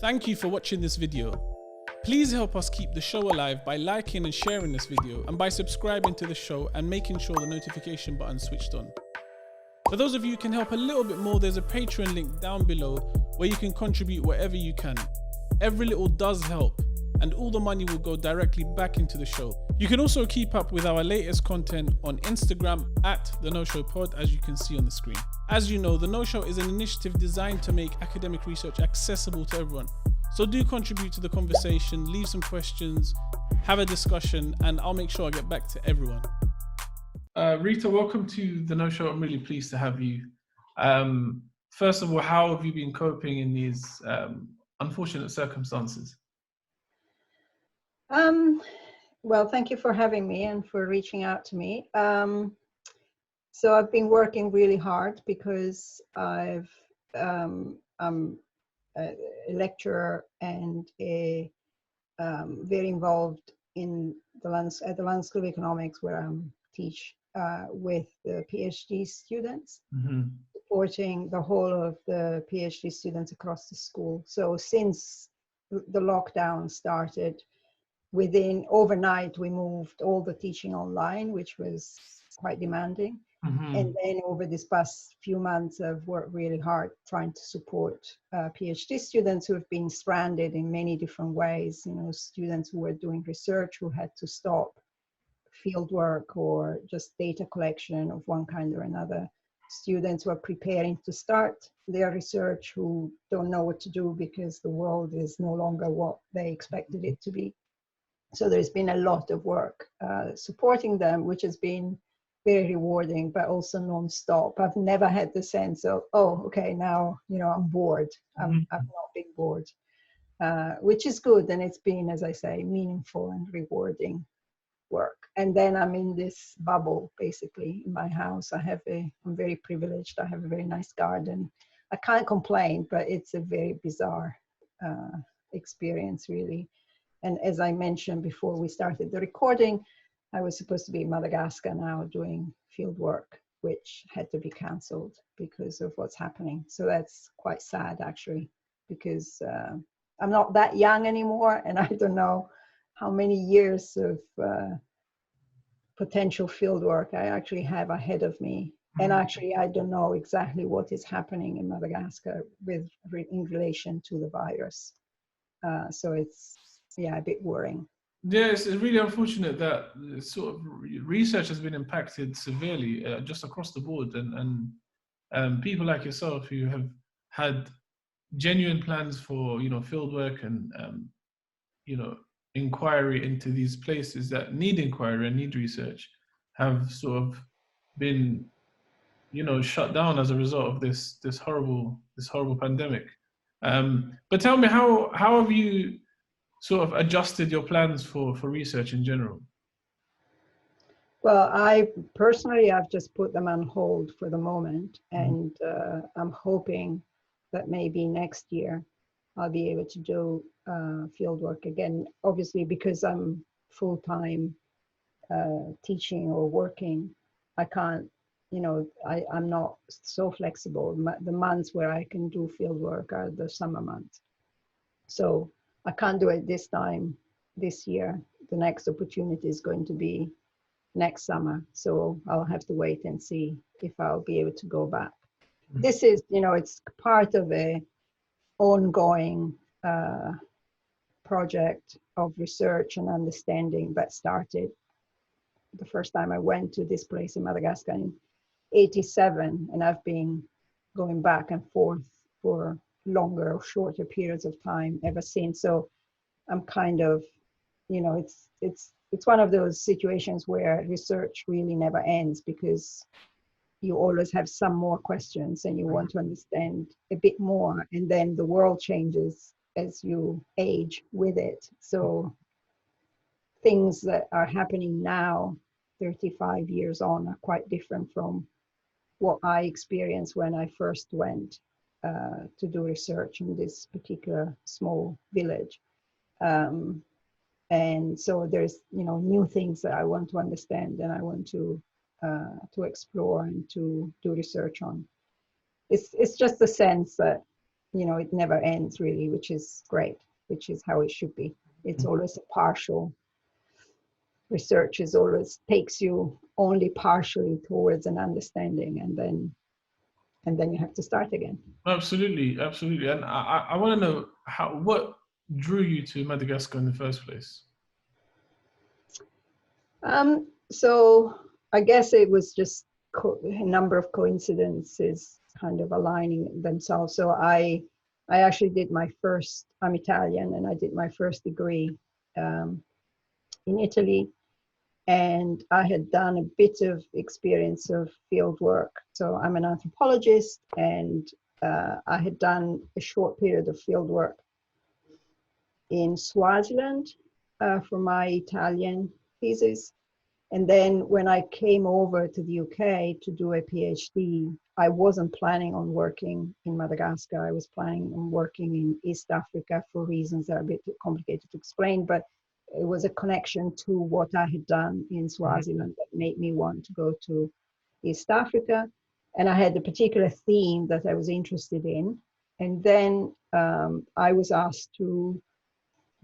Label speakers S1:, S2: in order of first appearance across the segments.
S1: Thank you for watching this video. Please help us keep the show alive by liking and sharing this video and by subscribing to the show and making sure the notification button is switched on. For those of you who can help a little bit more, there's a Patreon link down below where you can contribute whatever you can. Every little does help, and all the money will go directly back into the show. You can also keep up with our latest content on Instagram at The No Show Pod, as you can see on the screen. As you know, The No Show is an initiative designed to make academic research accessible to everyone. So do contribute to the conversation, leave some questions, have a discussion, and I'll make sure I get back to everyone. Rita, welcome to The No Show. I'm really pleased to have you. First of all, how have you been coping in these unfortunate circumstances?
S2: Well, thank you for having me and for reaching out to me. So I've been working really hard because I'm a lecturer and very involved in at the London School of Economics, where I teach with the PhD students, supporting the whole of the PhD students across the school. So since the lockdown started, overnight, we moved all the teaching online, which was quite demanding. And then over this past few months, I've worked really hard trying to support PhD students who have been stranded in many different ways. You know, students who were doing research who had to stop fieldwork or just data collection of one kind or another. Students who are preparing to start their research who don't know what to do because the world is no longer what they expected it to be. So there's been a lot of work supporting them, which has been very rewarding, but also non-stop. I've never had the sense of, oh, okay, now, I'm bored. I'm not being bored, which is good. And it's been, as I say, meaningful and rewarding work. And then I'm in this bubble, basically, in my house. I'm very privileged. I have a very nice garden. I can't complain, but it's a very bizarre experience, really. And as I mentioned before we started the recording, I was supposed to be in Madagascar now doing field work, which had to be cancelled because of what's happening. So that's quite sad, actually, because I'm not that young anymore, and I don't know how many years of potential field work I actually have ahead of me. And actually, I don't know exactly what is happening in Madagascar in relation to the virus. So it's, a bit worrying.
S1: Yeah, it's really unfortunate that sort of research has been impacted severely just across the board, and people like yourself who have had genuine plans for field work and inquiry into these places that need inquiry and need research have sort of been shut down as a result of this horrible pandemic. But tell me, how have you sort of adjusted your plans for research in general?
S2: Well, I've just put them on hold for the moment, and I'm hoping that maybe next year I'll be able to do field work again, obviously, because I'm full-time teaching or working. I can't, I'm not so flexible. The months where I can do field work are the summer months. So I can't do it this year. The next opportunity is going to be next summer. So I'll have to wait and see if I'll be able to go back. This is, it's part of a ongoing project of research and understanding that started the first time I went to this place in Madagascar in '87, and I've been going back and forth for longer or shorter periods of time ever since. So I'm kind of, it's one of those situations where research really never ends, because you always have some more questions and you want to understand a bit more, and then the world changes as you age with it. So things that are happening now, 35 years on, are quite different from what I experienced when I first went to do research in this particular small village. And so there's, new things that I want to understand and I want to explore and to do research on. It's just a sense that it never ends really, which is great, which is how it should be. It's always a partial research, is always takes you only partially towards an understanding, and then you have to start again.
S1: Absolutely, absolutely. And I want to know what drew you to Madagascar in the first place?
S2: So I guess it was just a number of coincidences kind of aligning themselves. So I actually did I'm Italian, and I did my first degree in Italy. And I had done a bit of experience of field work. So I'm an anthropologist, and I had done a short period of field work in Swaziland for my Italian thesis. And then when I came over to the UK to do a PhD, I wasn't planning on working in Madagascar. I was planning on working in East Africa for reasons that are a bit complicated to explain, but it was a connection to what I had done in Swaziland that made me want to go to East Africa. And I had a particular theme that I was interested in. And then I was asked to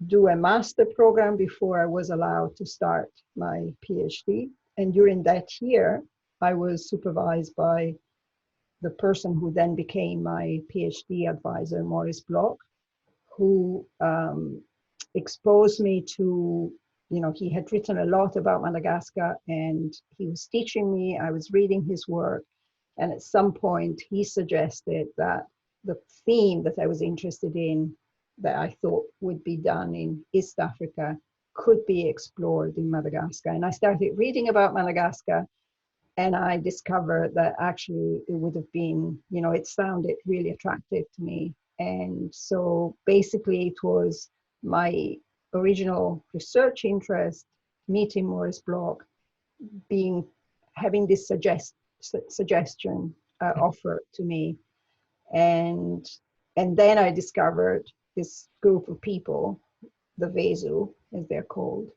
S2: do a master program before I was allowed to start my PhD. And during that year, I was supervised by the person who then became my PhD advisor, Maurice Bloch, who exposed me to, he had written a lot about Madagascar, and he was teaching me, I was reading his work. And at some point he suggested that the theme that I was interested in, that I thought would be done in East Africa, could be explored in Madagascar. And I started reading about Madagascar, and I discovered that actually it would have been, it sounded really attractive to me. And so basically it was my original research interest, meeting Maurice Bloch, having this suggestion offered to me. And then I discovered this group of people, the Vezo, as they're called,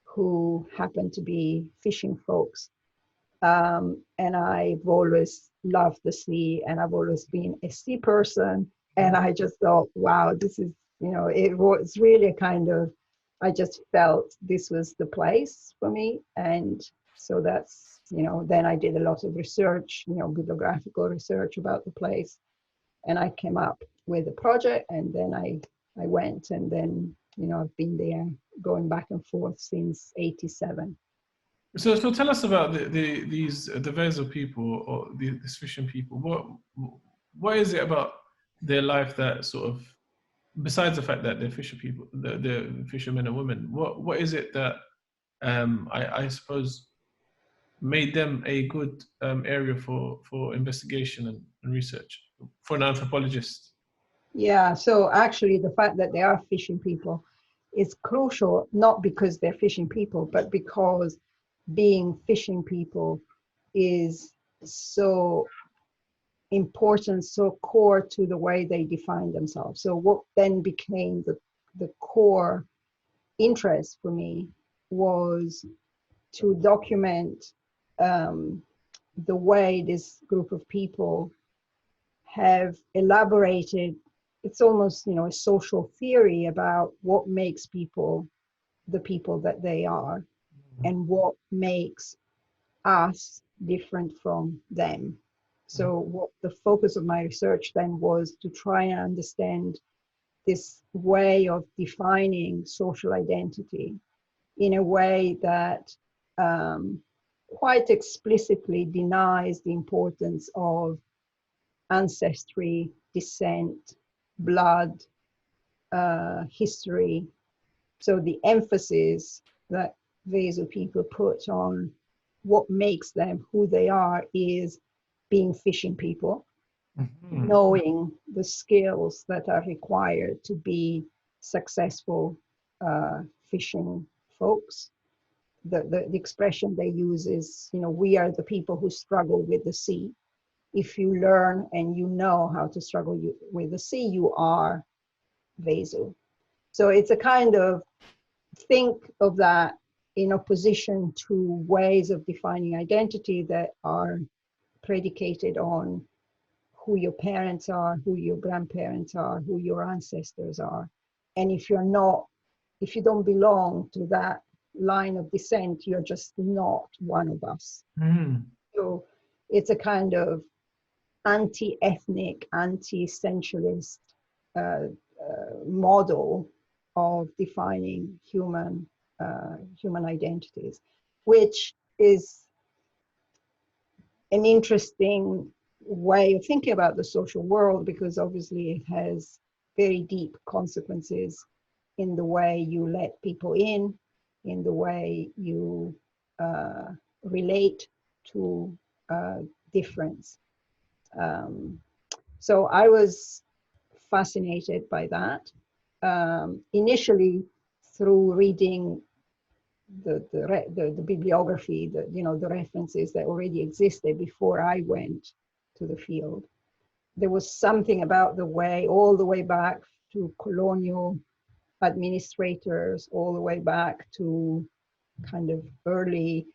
S2: who happen to be fishing folks. And I've always loved the sea, and I've always been a sea person. And I just thought, wow, this is, it was really a kind of, I just felt this was the place for me. And so that's, then I did a lot of research, bibliographical research about the place. And I came up with a project, and then I went, and then, I've been there going back and forth since '87.
S1: So tell us about the Vezo people, or these fishing people. What is it about their life that sort of, besides the fact that they're they're fishermen and women, what is it that I suppose made them a good area for investigation and research for an anthropologist?
S2: Yeah, so actually the fact that they are fishing people is crucial, not because they're fishing people, but because being fishing people is so important, so core to the way they define themselves. So what then became the core interest for me was to document the way this group of people have elaborated. It's almost, a social theory about what makes people the people that they are, and what makes us different from them. So what the focus of my research then was to try and understand this way of defining social identity in a way that quite explicitly denies the importance of ancestry, descent, blood, history. So the emphasis that Vezo people put on what makes them who they are is being fishing people, knowing the skills that are required to be successful fishing folks. The expression they use is, we are the people who struggle with the sea. If you learn and you know how to struggle with the sea, you are Vezo. So it's a kind of, think of that in opposition to ways of defining identity that are predicated on who your parents are, who your grandparents are, who your ancestors are. And if you don't belong to that line of descent, you're just not one of us.
S3: Mm.
S2: So it's a kind of anti-ethnic, anti-essentialist model of defining human identities, which is an interesting way of thinking about the social world, because obviously it has very deep consequences in the way you let people in the way you relate to difference. So I was fascinated by that, initially through reading the bibliography, the references that already existed before I went to the field. There was something about the way, all the way back to colonial administrators, all the way back to kind of early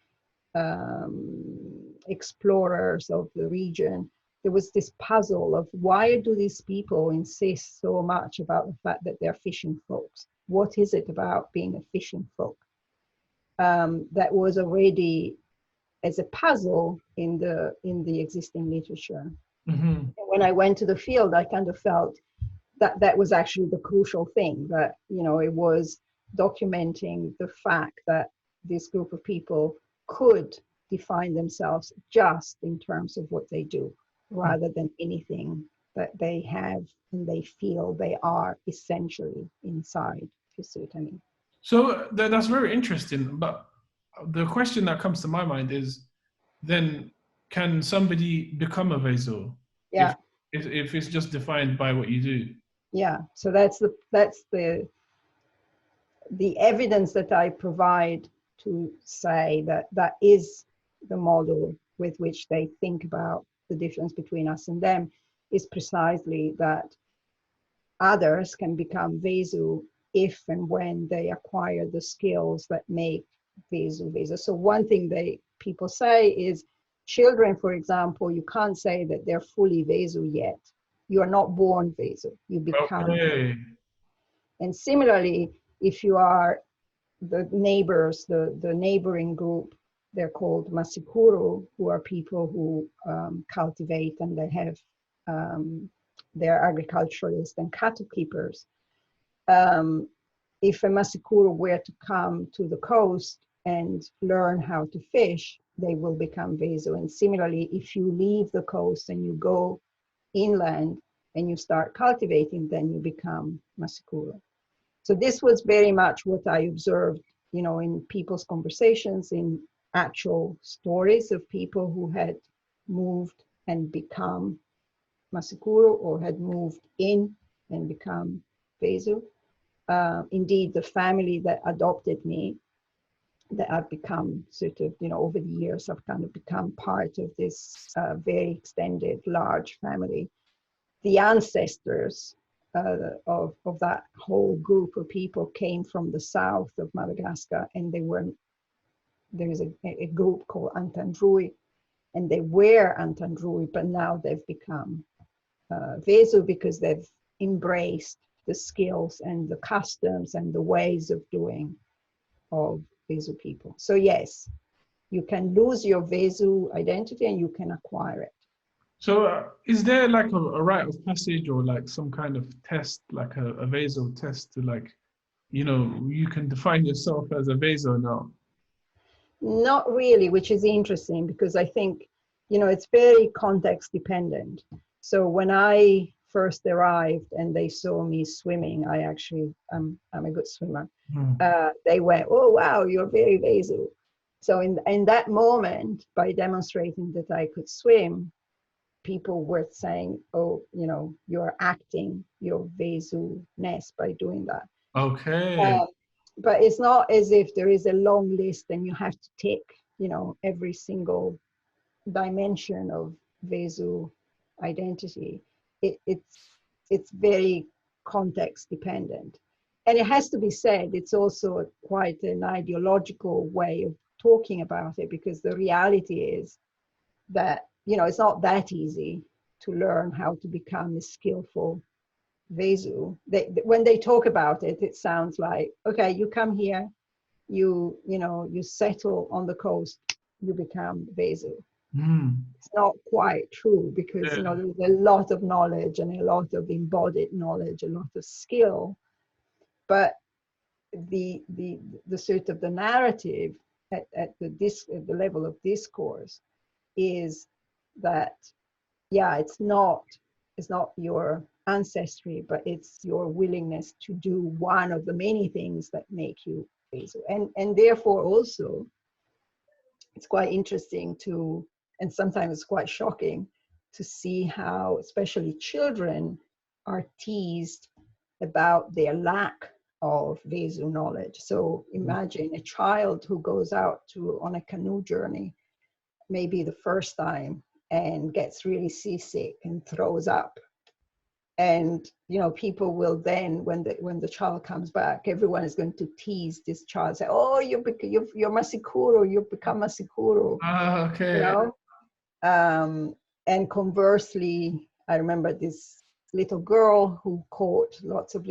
S2: explorers of the region. There was this puzzle of why do these people insist so much about the fact that they're fishing folks? What is it about being a fishing folk? That was already as a puzzle in the existing literature.
S3: Mm-hmm.
S2: When I went to the field, I kind of felt that was actually the crucial thing, that it was documenting the fact that this group of people could define themselves just in terms of what they do, rather than anything that they have and they feel they are essentially inside, if you see what I mean.
S3: So that's very interesting. But the question that comes to my mind is, then can somebody become a Vezo
S2: Yeah.
S3: if it's just defined by what you do?
S2: Yeah. So that's the evidence that I provide to say that is the model with which they think about the difference between us and them, is precisely that others can become Vezo if and when they acquire the skills that make Vezo. So one thing people say is, children, for example, you can't say that they're fully Vezo yet. You are not born Vezo, you become.
S3: Okay.
S2: And similarly, if you are the neighbors, the neighboring group, they're called Masikuru, who are people who cultivate, and they have, they're agriculturalists and cattle keepers. If a Masikuru were to come to the coast and learn how to fish, they will become Vezo. And similarly, if you leave the coast and you go inland and you start cultivating, then you become Masikuru. So this was very much what I observed, in people's conversations, in actual stories of people who had moved and become Masikuru, or had moved in and become Vezo. Indeed, the family that adopted me, that I've become sort of, over the years, I've kind of become part of this very extended, large family. The ancestors of that whole group of people came from the south of Madagascar, and there is a group called Antandrui, and they were Antandrui, but now they've become Vezo, because they've embraced the skills and the customs and the ways of doing of Vezo people. So yes, you can lose your Vezo identity and you can acquire it.
S3: So is there like a rite of passage, or like some kind of test, like a Vezo test to, like, you can define yourself as a Vezo now?
S2: Not really, which is interesting, because I think, it's very context dependent. So when I first arrived and they saw me swimming, I'm a good swimmer. They went, "Oh, wow, you're very Vezo." So in that moment, by demonstrating that I could swim, people were saying, "Oh, you're acting your Vezo-ness by doing that."
S3: Okay.
S2: But it's not as if there is a long list and you have to take, every single dimension of Vezo identity. It's very context dependent. And it has to be said, it's also quite an ideological way of talking about it, because the reality is that, it's not that easy to learn how to become a skillful Vezo. When they talk about it, it sounds like, okay, you come here, you settle on the coast, you become Vezo. It's not quite true, because there's a lot of knowledge and a lot of embodied knowledge, a lot of skill, but the sort of the narrative at the level of discourse is that, yeah, it's not your ancestry, but it's your willingness to do one of the many things that make you Vezo. And therefore also it's quite interesting to, and sometimes it's quite shocking to see how especially children are teased about their lack of Vezo knowledge. So imagine a child who goes out on a canoe journey, maybe the first time, and gets really seasick and throws up. And people will then, when the child comes back, everyone is going to tease this child, say, "Oh, you're Masikuro, you've become Masikuro."
S3: Okay.
S2: And conversely, I remember this little girl who caught lots of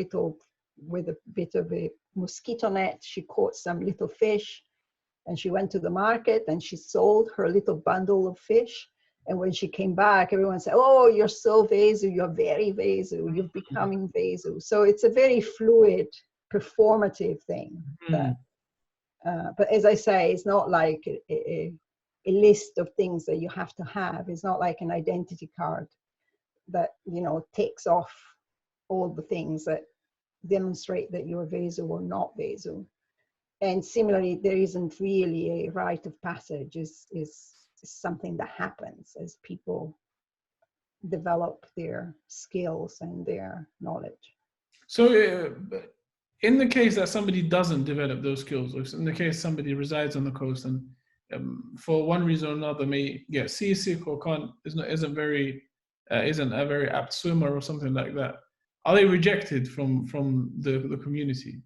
S2: with a bit of a mosquito net. She caught some little fish, and she went to the market and she sold her little bundle of fish. And when she came back, everyone said, "Oh, you're so Vezo, you're very Vezo, you're becoming Vezo." So it's a very fluid, performative thing. But as I say, it's not like a list of things that you have to have. It's not like an identity card that, takes off all the things that demonstrate that you're Vezo or not Vezo. And similarly, there isn't really a rite of passage. Is something that happens as people develop their skills and their knowledge.
S3: So in the case that somebody doesn't develop those skills, or in the case somebody resides on the coast and for one reason or another may get seasick or isn't a very apt swimmer or something like that, are they rejected from the community?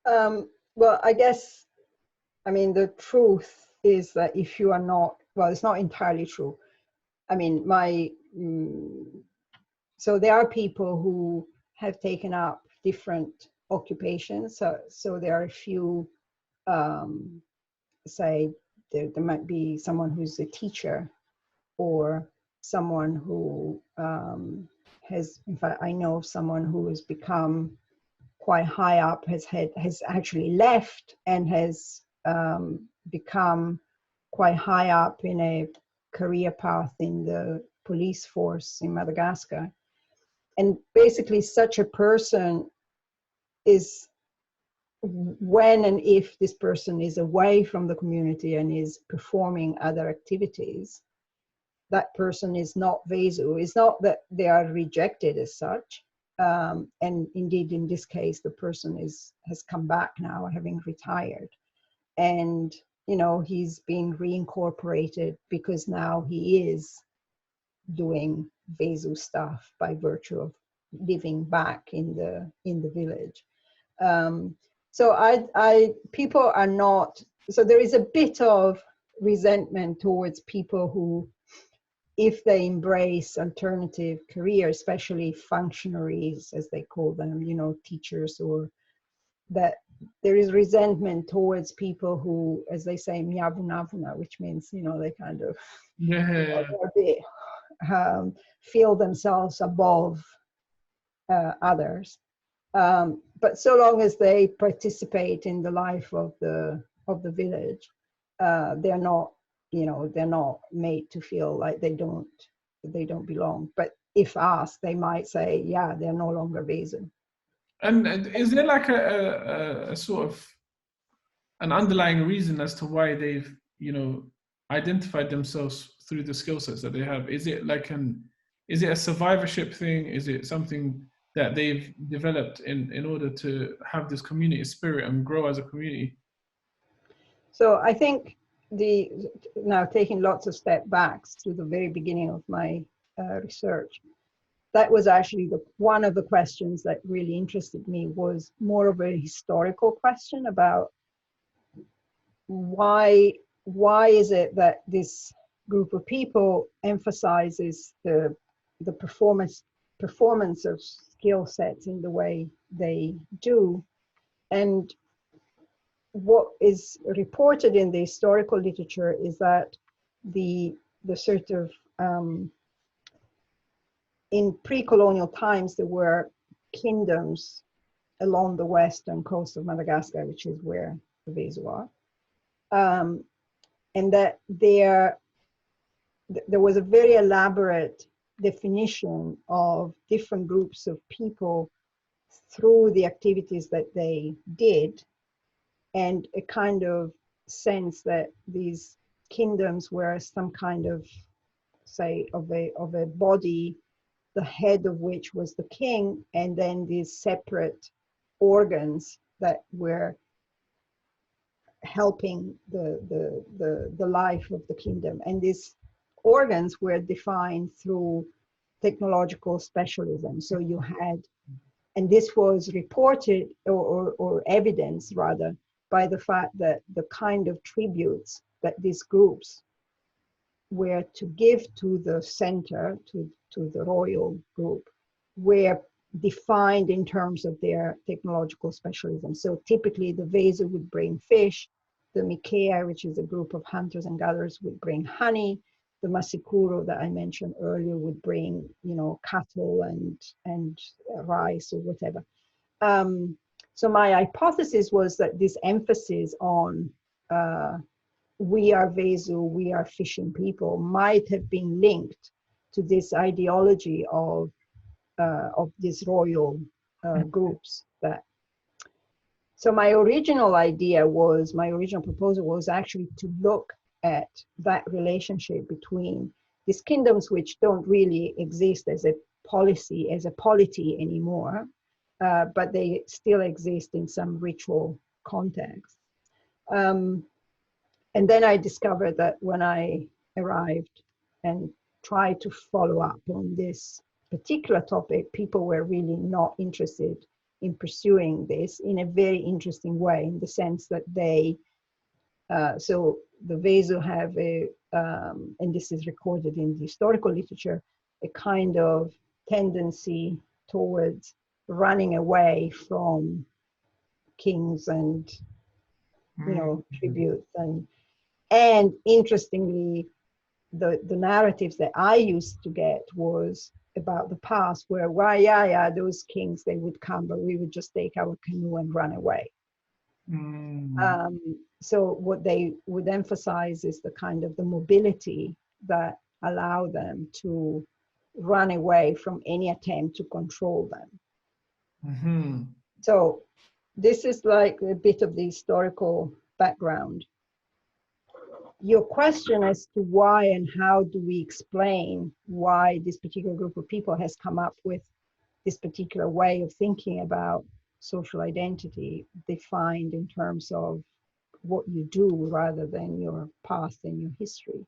S2: Well, I guess, the truth is that if you are not, well, it's not entirely true. So there are people who have taken up different occupations. So there are a few, say, there might be someone who's a teacher, or someone who in fact, I know of someone who has become quite high up, has actually left and has become quite high up in a career path in the police force in Madagascar. And basically such a person is, when and if this person is away from the community and is performing other activities, that person is not Vezo. It's not that they are rejected as such. And indeed, in this case, the person has come back now, having retired. And, he's being reincorporated because now he is doing Vezo stuff by virtue of living back in the village. So people are not, so there is a bit of resentment towards people who, if they embrace alternative careers, especially functionaries, as they call them, teachers, or that there is resentment towards people who, as they say, miabunavuna, which means, they kind of feel themselves above others. But so long as they participate in the life of the village, they're not made to feel like they don't belong. But if asked, they might say, yeah, they're no longer Vezo.
S3: And is there like a sort of an underlying reason as to why they've identified themselves through the skill sets that they have? Is it a survivorship thing? Is it something that they've developed in order to have this community spirit and grow as a community?
S2: So I think now taking lots of step backs to the very beginning of my research, that was actually one of the questions that really interested me, was more of a historical question about why is it that this group of people emphasizes the performance of skill sets in the way they do. And what is reported in the historical literature is that the sort of in pre-colonial times, there were kingdoms along the western coast of Madagascar, which is where the Vezo are, and that there was a very elaborate definition of different groups of people through the activities that they did, and a kind of sense that these kingdoms were some kind of, say, of a body, the head of which was the king, and then these separate organs that were helping the life of the kingdom. And these organs were defined through technological specialism. So you had, and this was reported or evidenced rather by the fact that the kind of tributes that these groups were to give to the center, to the royal group, were defined in terms of their technological specialism. So typically the Vezo would bring fish, the Mikea, which is a group of hunters and gatherers, would bring honey, the Masikuro that I mentioned earlier would bring, you know, cattle and rice or whatever. So my hypothesis was that this emphasis on we are Vezo, we are fishing people, might have been linked to this ideology of these royal groups. So my original proposal was actually to look at that relationship between these kingdoms, which don't really exist as a policy, as a polity anymore, but they still exist in some ritual context. And then I discovered that when I arrived and tried to follow up on this particular topic, people were really not interested in pursuing this in a very interesting way, in the sense that they, so the Vezo have a, and this is recorded in the historical literature, a kind of tendency towards running away from kings and, you know, tributes. And interestingly, the narratives that I used to get was about the past, where, why, yeah, those kings, they would come, but we would just take our canoe and run away. So what they would emphasize is the kind of the mobility that allow them to run away from any attempt to control them. So this is like a bit of the historical background. Your question as to why and how do we explain why this particular group of people has come up with this particular way of thinking about social identity, defined in terms of what you do rather than your past and your history,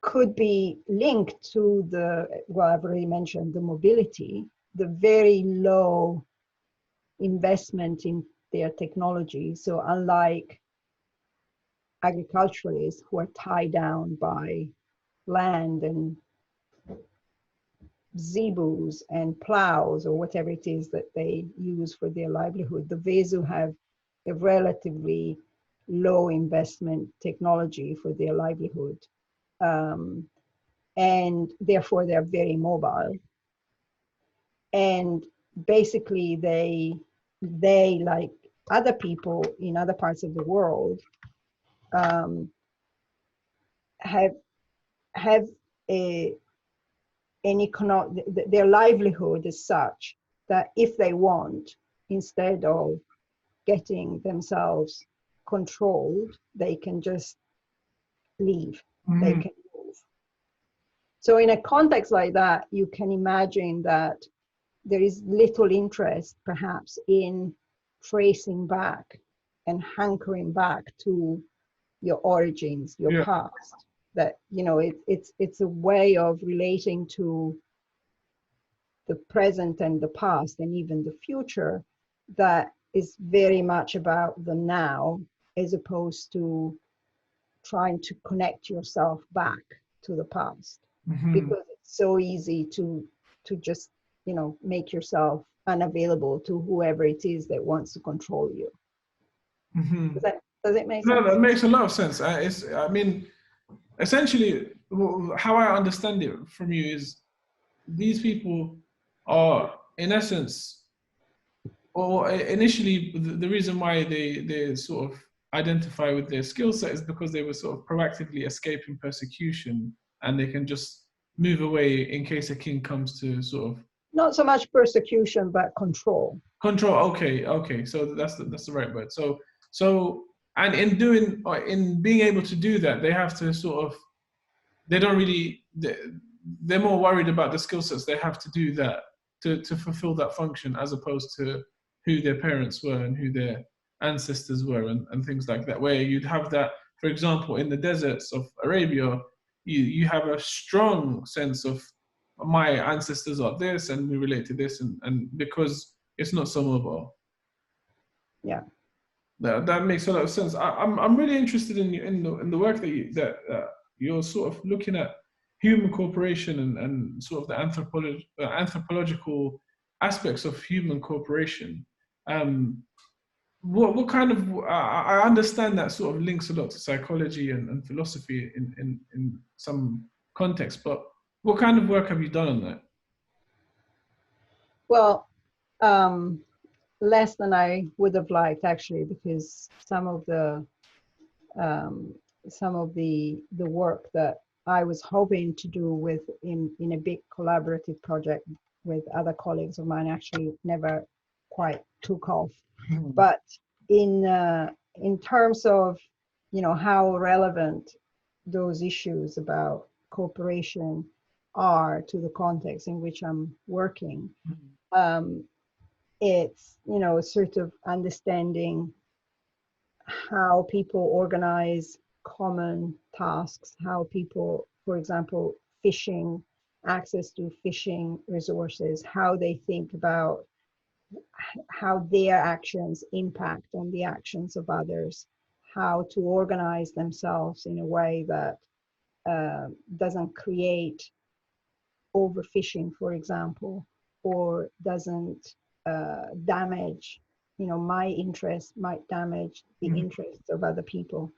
S2: could be linked to the, well, I've already mentioned the mobility, the very low investment in their technology. So unlike agriculturalists who are tied down by land and zebus and plows or whatever it is that they use for their livelihood, the Vezo have a relatively low investment technology for their livelihood. And therefore they're very mobile. And basically they like other people in other parts of the world have their livelihood is such that if they want, instead of getting themselves controlled, they can just leave, they can move. So in a context like that, you can imagine that there is little interest perhaps in tracing back and hankering back to your origins, your past. That, you know, it's a way of relating to the present and the past and even the future that is very much about the now, as opposed to trying to connect yourself back to the past,
S3: Mhm.
S2: because it's so easy to just, you know, make yourself unavailable to whoever it is that wants to control you.
S3: Mhm.
S2: Does it make
S3: No,
S2: sense?
S3: that makes a lot of sense. I mean, essentially, how I understand it from you is these people are, in essence, or initially, the reason why they sort of identify with their skill set is because they were sort of proactively escaping persecution, and they can just move away in case a king comes to sort of
S2: Not so much persecution, but control.
S3: control. Okay. So that's the right word. So, and in being able to do that, they have to sort of, they don't really, they're more worried about the skill sets they have to do that to fulfill that function, as opposed to who their parents were and who their ancestors were, and things like that, where you'd have that, for example, in the deserts of Arabia, you have a strong sense of my ancestors are this and we relate to this, and because it's not so mobile.
S2: Yeah.
S3: That makes a lot of sense. I'm really interested in the work that you're sort of looking at human cooperation, and sort of the anthropological aspects of human cooperation. What kind of, I understand that sort of links a lot to psychology and philosophy in some context, but what kind of work have you done on that?
S2: Well, less than I would have liked, actually, because some of the work that I was hoping to do in a big collaborative project with other colleagues of mine actually never quite took off. But in terms of, you know, how relevant those issues about cooperation are to the context in which I'm working, it's, you know, sort of understanding how people organize common tasks, how people, for example, fishing, access to fishing resources, how they think about how their actions impact on the actions of others, how to organize themselves in a way that doesn't create overfishing, for example, or doesn't damage, you know, my interests might damage the interests of other people,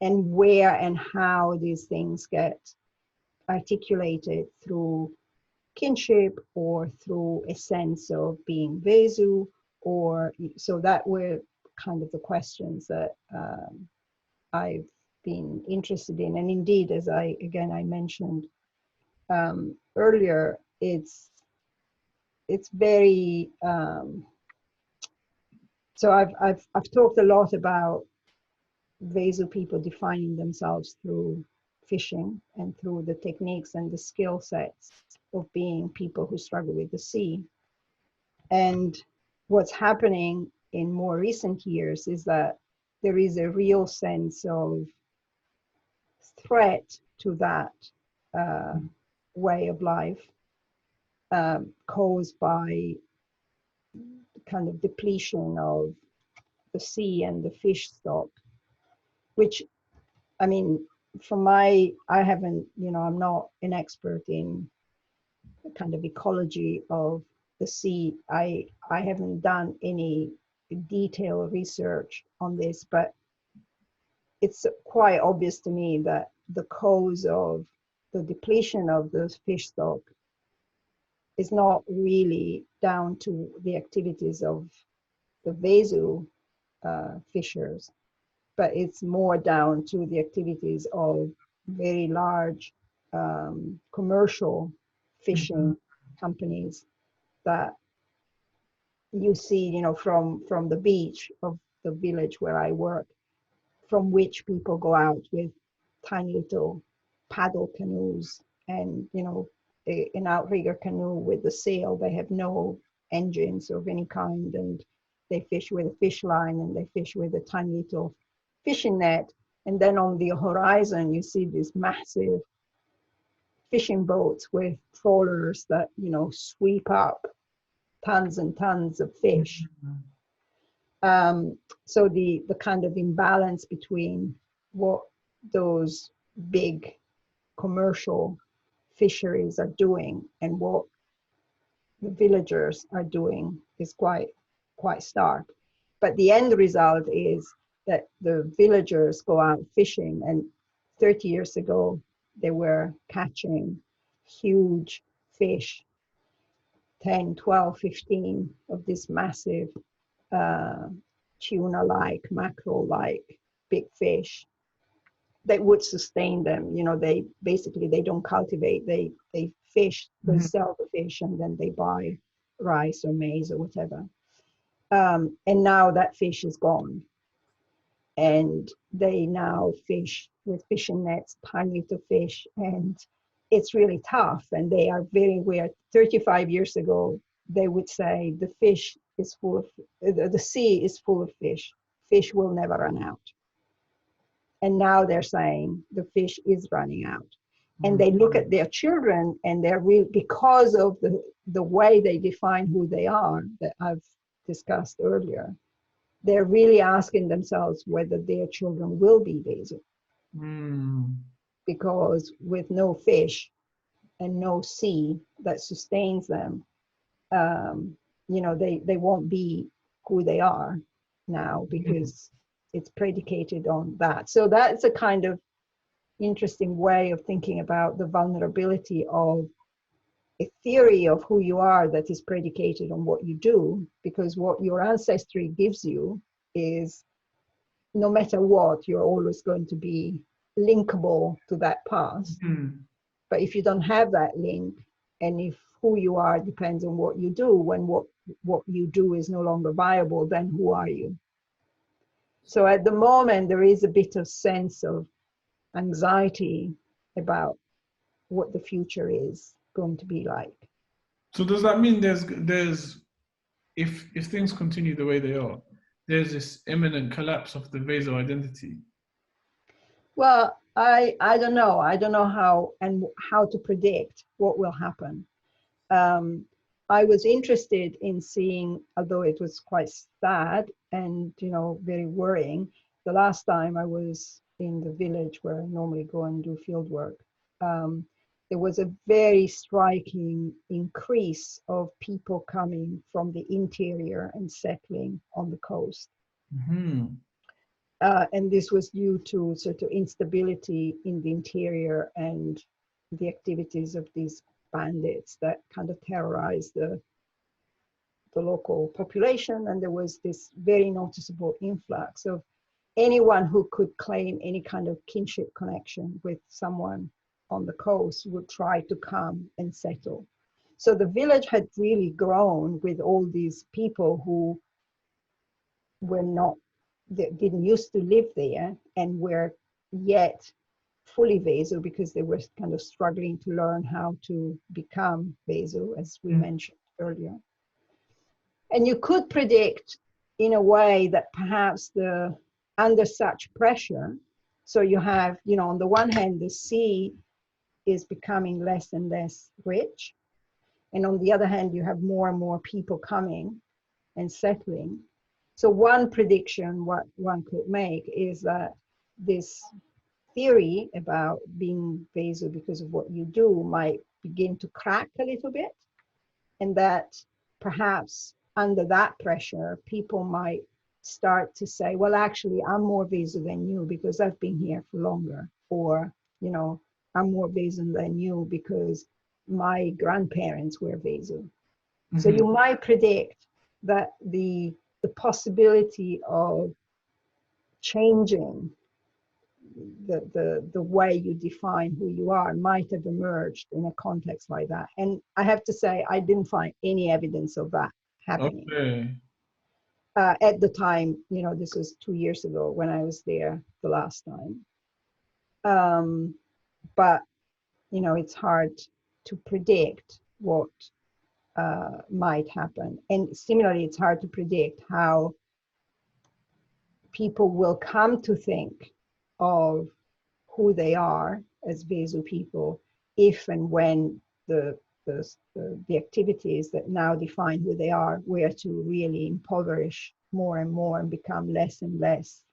S2: and where and how these things get articulated through kinship or through a sense of being Vezo, or so that were kind of the questions that I've been interested in. And indeed, as I mentioned earlier, it's very so I've talked a lot about Vezo people defining themselves through fishing and through the techniques and the skill sets of being people who struggle with the sea. And what's happening in more recent years is that there is a real sense of threat to that way of life, caused by kind of depletion of the sea and the fish stock, which, I mean, I haven't, you know, I'm not an expert in kind of ecology of the sea. I haven't done any detailed research on this, but it's quite obvious to me that the cause of the depletion of those fish stock is not really down to the activities of the Vezo fishers, but it's more down to the activities of very large commercial fishing companies that you see, you know, from the beach of the village where I work, from which people go out with tiny little paddle canoes, and, you know, an outrigger canoe with the sail. They have no engines of any kind, and they fish with a fish line, and they fish with a tiny little fishing net. And then on the horizon, you see these massive fishing boats with trawlers that, you know, sweep up tons and tons of fish. So the kind of imbalance between what those big commercial fisheries are doing and what the villagers are doing is quite stark. But the end result is that the villagers go out fishing, and 30 years ago they were catching huge fish, 10, 12, 15 of this massive tuna-like, mackerel-like big fish that would sustain them. You know, they basically, they don't cultivate, they fish, they sell the fish, and then they buy rice or maize or whatever. And now that fish is gone. And they now fish with fishing nets, tiny little fish, and it's really tough. And they are very aware. 35 years ago, they would say the fish is full of, the sea is full of fish. Fish will never run out. And now they're saying the fish is running out. And they look at their children, and they're real, because of the way they define who they are that I've discussed earlier. They're really asking themselves whether their children will be Vezo. Because with no fish and no sea that sustains them, you know, they won't be who they are now, because it's predicated on that. So that's a kind of interesting way of thinking about the vulnerability of a theory of who you are that is predicated on what you do, because what your ancestry gives you is, no matter what, you're always going to be linkable to that past. But if you don't have that link, and if who you are depends on what you do, when what you do is no longer viable, then who are you? So at the moment, there is a bit of sense of anxiety about what the future is going to be like.
S3: So does that mean there's if things continue the way they are, there's this imminent collapse of the Vezo identity?
S2: Well, I don't know. I don't know how to predict what will happen. I was interested in seeing, although it was quite sad and, you know, very worrying, the last time I was in the village where I normally go and do field work, there was a very striking increase of people coming from the interior and settling on the coast. And this was due to sort of instability in the interior and the activities of these bandits that kind of terrorized the local population. And there was this very noticeable influx of anyone who could claim any kind of kinship connection with someone on the coast would try to come and settle. So the village had really grown with all these people who were not, that didn't used to live there and were yet fully Vezo, because they were kind of struggling to learn how to become Vezo, as we mentioned earlier. And you could predict in a way that perhaps under such pressure, so you have, you know, on the one hand, the sea is becoming less and less rich. And on the other hand, you have more and more people coming and settling. So one prediction, what one could make, is that this theory about being Vezo because of what you do might begin to crack a little bit. And that perhaps under that pressure, people might start to say, well, actually, I'm more Vezo than you because I've been here for longer. Or, you know, I'm more Vezo than you because my grandparents were Vezo. So you might predict that the possibility of changing the way you define who you are might have emerged in a context like that. And I have to say, I didn't find any evidence of that happening.
S3: Okay.
S2: At the time, you know, this was 2 years ago when I was there the last time. But, you know, it's hard to predict what might happen. And similarly, it's hard to predict how people will come to think of who they are as Vezo people if and when the activities that now define who they are were to really impoverish more and more and become less and less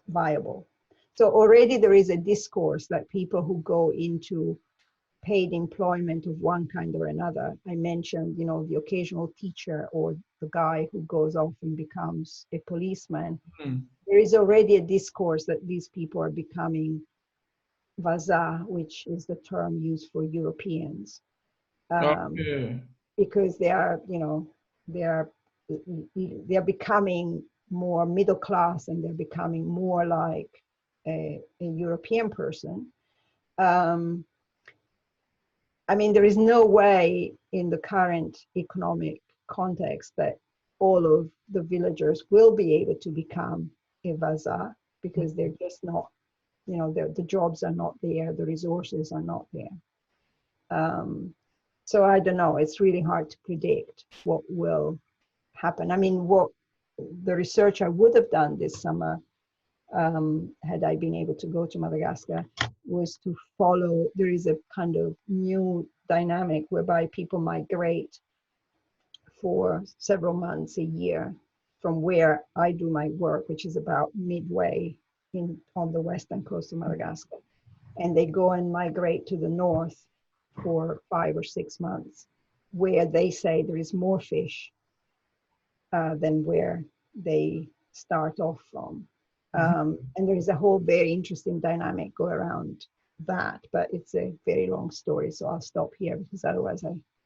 S2: viable. So already there is a discourse that people who go into paid employment of one kind or another. I mentioned, you know, the occasional teacher or the guy who goes off and becomes a policeman.
S3: Mm.
S2: There is already a discourse that these people are becoming vaza, which is the term used for Europeans,
S3: Okay.
S2: because they are, you know, they are becoming more middle class and they're becoming more like a European person. I mean, there is no way in the current economic context that all of the villagers will be able to become a vaza, because they're just not, you know, the jobs are not there, the resources are not there. So I don't know, it's really hard to predict what will happen. I mean, what the research I would have done this summer, had I been able to go to Madagascar, was to follow, there is a kind of new dynamic whereby people migrate for several months, a year, from where I do my work, which is about midway on the western coast of Madagascar. And they go and migrate to the north for 5 or 6 months, where they say there is more fish than where they start off from. And there is a whole very interesting dynamic go around that, but it's a very long story, so I'll stop here because otherwise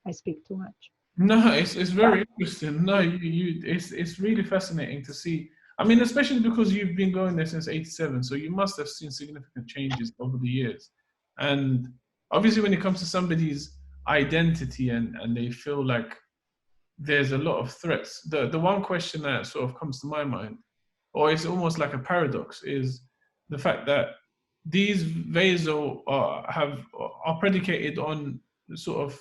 S2: I speak too much.
S3: No, it's very interesting. No, it's really fascinating to see. I mean, especially because you've been going there since '87, so you must have seen significant changes over the years. And obviously, when it comes to somebody's identity and they feel like there's a lot of threats, the one question that sort of comes to my mind, or it's almost like a paradox, is the fact that these Vezo are predicated on sort of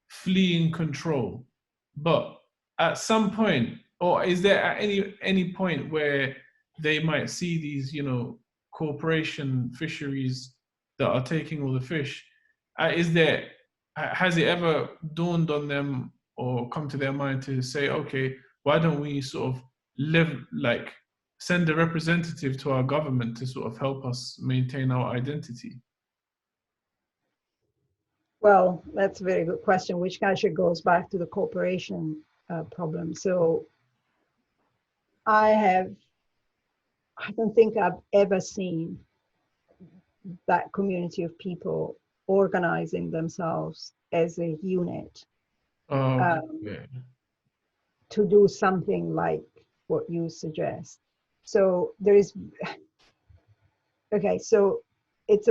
S3: fleeing control, but at some point, or is there at any point where they might see these, you know, corporation fisheries that are taking all the fish? Has it ever dawned on them or come to their mind to say, okay, why don't we sort of send a representative to our government to sort of help us maintain our identity?
S2: Well, that's a very good question, which actually goes back to the cooperation problem. So I don't think I've ever seen that community of people organizing themselves as a unit
S3: Oh, yeah.
S2: to do something like what you suggest. So there is, okay, so it's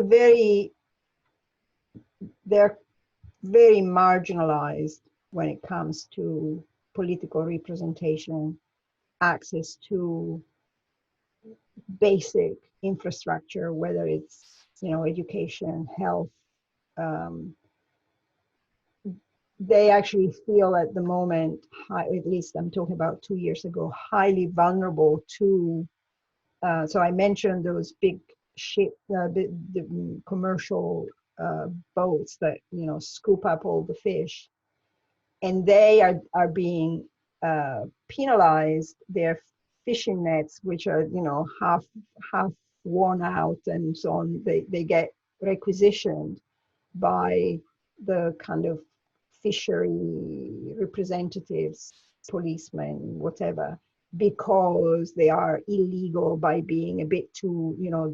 S2: they're very marginalized when it comes to political representation, access to basic infrastructure, whether it's, you know, education, health. They actually feel at the moment, at least I'm talking about 2 years ago, highly vulnerable to, so I mentioned those big ship, the commercial boats that, you know, scoop up all the fish, and they are being penalized. Their fishing nets, which are, you know, half worn out and so on, they get requisitioned by the kind of fishery representatives, policemen, whatever, because they are illegal by being a bit too, you know,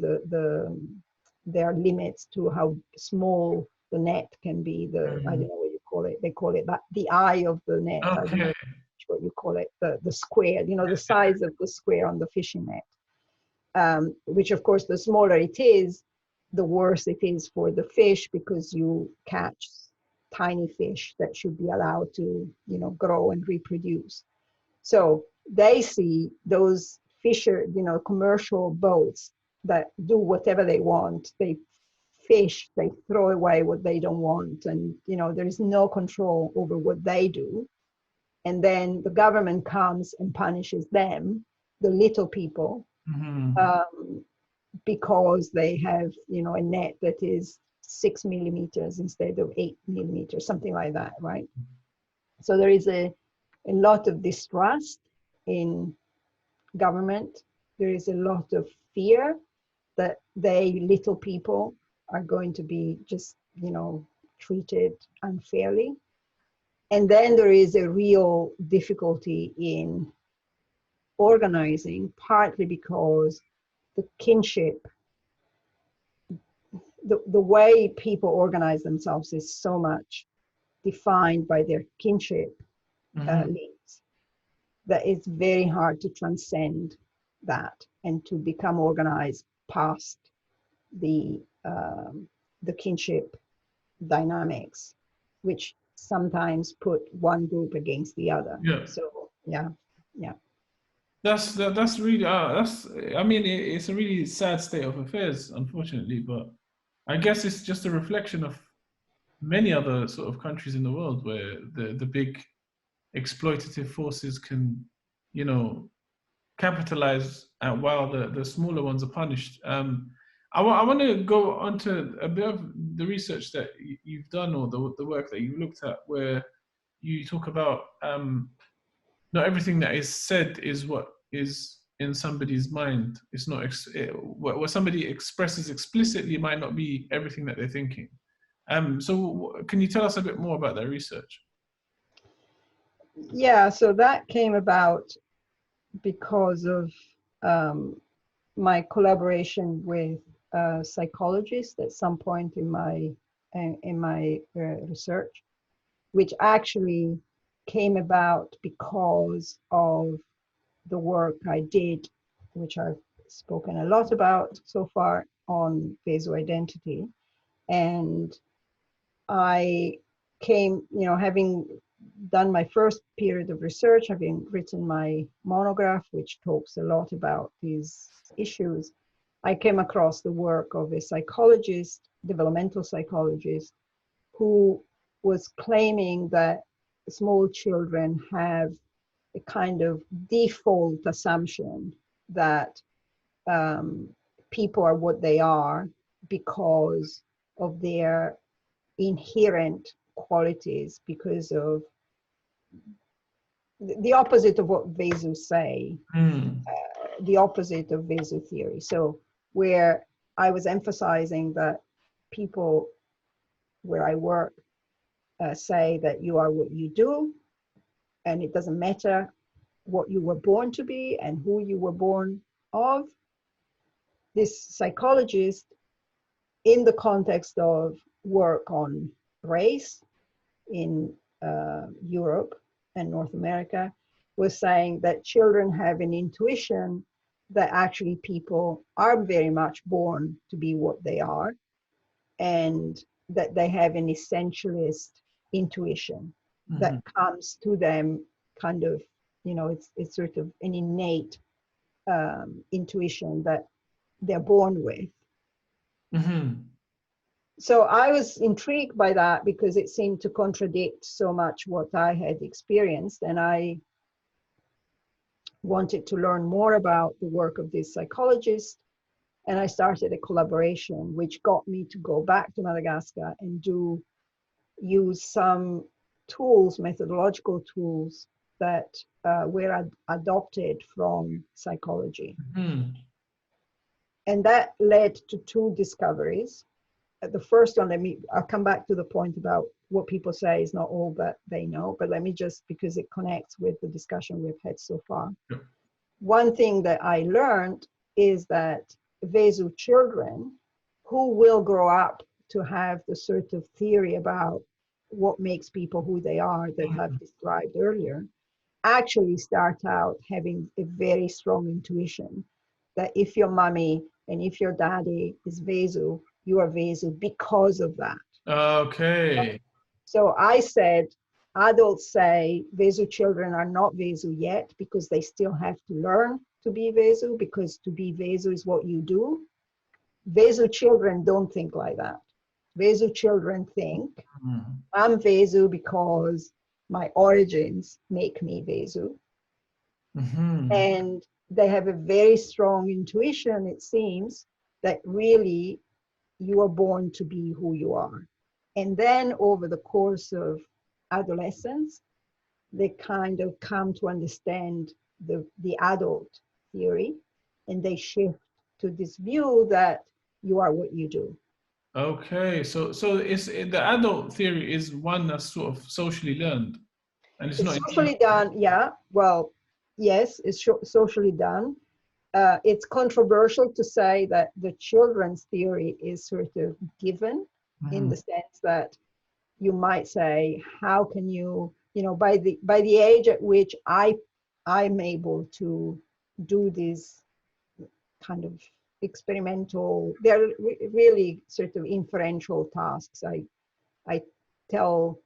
S2: there are limits to how small the net can be. I don't know what you call it. They call it that, the eye of the net.
S3: Okay.
S2: I don't know what you call it. The square, you know, the size of the square on the fishing net. Which of course, the smaller it is, the worse it is for the fish, because you catch tiny fish that should be allowed to, you know, grow and reproduce. So they see those commercial boats that do whatever they want. They fish, they throw away what they don't want, and, you know, there is no control over what they do. And then the government comes and punishes them, the little people, because they have, you know, a net that is 6 millimeters instead of 8 millimeters, something like that, right? So there is a lot of distrust in government. There is a lot of fear that they, little people, are going to be just, you know, treated unfairly. And then there is a real difficulty in organizing, partly because the kinship, the way people organize themselves is so much defined by their kinship links that it's very hard to transcend that and to become organized past the kinship dynamics, which sometimes put one group against the other.
S3: Yeah.
S2: So yeah.
S3: That's really I mean, it's a really sad state of affairs, unfortunately, but I guess it's just a reflection of many other sort of countries in the world where the big exploitative forces can, you know, capitalize while the smaller ones are punished. I want to go on to a bit of the research that you've done, or the work that you've looked at, where you talk about not everything that is said is what is in somebody's mind. It's not what somebody expresses explicitly might not be everything that they're thinking. So can you tell us a bit more about that research?
S2: Yeah, so that came about because of my collaboration with a psychologist at some point in my research, which actually came about because of the work I did, which I've spoken a lot about so far, on Vezo identity. And I came, you know, having done my first period of research, having written my monograph, which talks a lot about these issues, I came across the work of a psychologist, developmental psychologist, who was claiming that small children have a kind of default assumption that people are what they are because of their inherent qualities, because of the opposite of what Vezo say, the opposite of Vezo theory. So where I was emphasizing that people where I work say that you are what you do, and it doesn't matter what you were born to be and who you were born of. This psychologist, in the context of work on race in Europe and North America, was saying that children have an intuition that actually people are very much born to be what they are, and that they have an essentialist intuition that comes to them kind of, you know, it's sort of an innate intuition that they're born with. So I was intrigued by that because it seemed to contradict so much what I had experienced, and I wanted to learn more about the work of this psychologist. And I started a collaboration, which got me to go back to Madagascar and use some tools, methodological tools that were adopted from psychology. And that led to two discoveries. The first one, I'll come back to the point about what people say is not all that they know, but let me just, because it connects with the discussion we've had so far.
S3: Yep.
S2: One thing that I learned is that Vezo children who will grow up to have the sort of theory about what makes people who they are that I've described earlier, actually start out having a very strong intuition that if your mommy and if your daddy is Vezo, you are Vezo because of that.
S3: Okay.
S2: So I said, adults say Vezo children are not Vezo yet because they still have to learn to be Vezo, because to be Vezo is what you do. Vezo children don't think like that. Vezo children think, I'm Vezo because my origins make me Vezo. And they have a very strong intuition, it seems, that really you are born to be who you are. And then over the course of adolescence, they kind of come to understand the adult theory, and they shift to this view that you are what you do.
S3: Okay, so it's the adult theory is one that's sort of socially learned, and it's
S2: It's
S3: not.
S2: socially done, yeah. Well, yes, it's socially done. It's controversial to say that the children's theory is sort of given, in the sense that you might say, how can you, by the age at which I'm able to do these kind of experimental, they're really sort of inferential tasks. I tell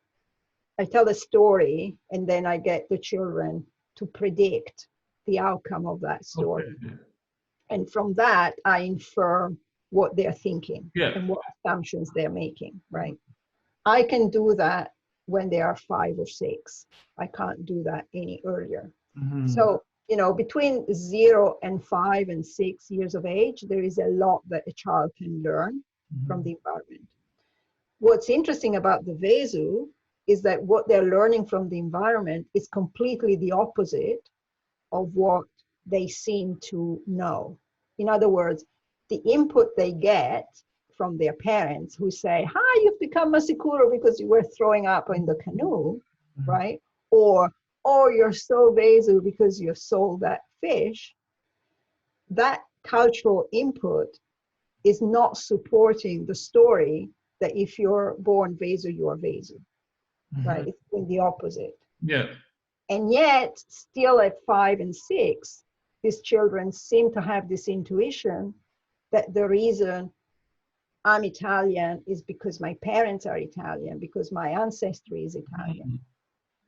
S2: a story, and then I get the children to predict the outcome of that story.
S3: Okay.
S2: And from that, I infer what they're thinking
S3: Yeah.
S2: and what assumptions they're making, right? I can do that when they are 5 or 6. I can't do that any earlier. So, between 0 and 5 and 6 years of age, there is a lot that a child can learn from the environment. What's interesting about the Vezo is that what they're learning from the environment is completely the opposite of what they seem to know. In other words, the input they get from their parents, who say, hi, you've become Masikuro because you were throwing up in the canoe, right? Or, oh, you're so Vezo because you sold that fish. That cultural input is not supporting the story that if you're born Vezo, you're Vezo, right? It's in the opposite.
S3: Yeah.
S2: And yet, still at 5 and 6, these children seem to have this intuition that the reason I'm Italian is because my parents are Italian, because my ancestry is Italian.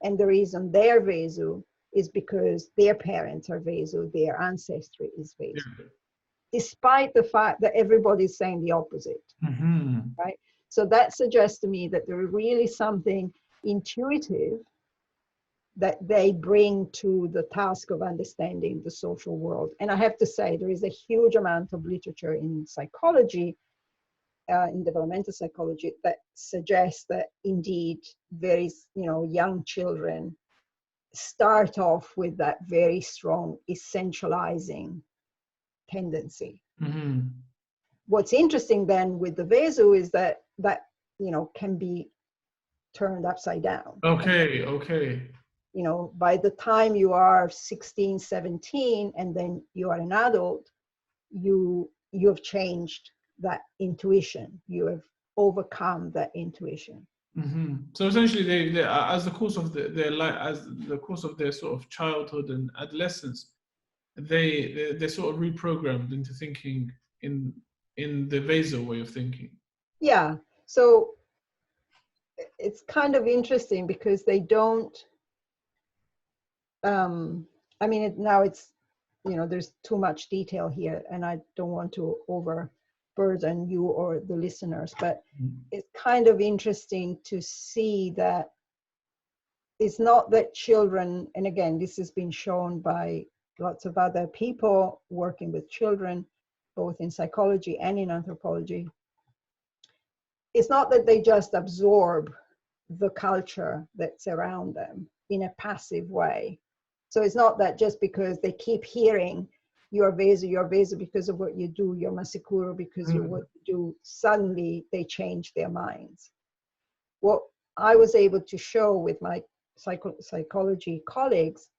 S2: And the reason they're Vezo is because their parents are Vezo, their ancestry is Vezo.
S3: Yeah.
S2: Despite the fact that everybody's saying the opposite, right? So that suggests to me that there is really something intuitive that they bring to the task of understanding the social world. And I have to say, there is a huge amount of literature in psychology, in developmental psychology, that suggests that indeed there is, young children start off with that very strong essentializing tendency. What's interesting then with the Vezo is that can be turned upside down.
S3: Okay.
S2: By the time you are 16, 17, and then you are an adult, you have changed that intuition. You have overcome that intuition.
S3: So essentially, they as the course of their life, as the course of their sort of childhood and adolescence, they're sort of reprogrammed into thinking in the Vezo way of thinking.
S2: Yeah. So it's kind of interesting because they don't. Now it's, there's too much detail here, and I don't want to overburden you or the listeners, but it's kind of interesting to see that it's not that children, and again, this has been shown by lots of other people working with children, both in psychology and in anthropology. It's not that they just absorb the culture that's around them in a passive way. So it's not that just because they keep hearing you're Vezo because of what you do, you're Masikuro because you're what you do, suddenly they change their minds. What I was able to show with my psychology colleagues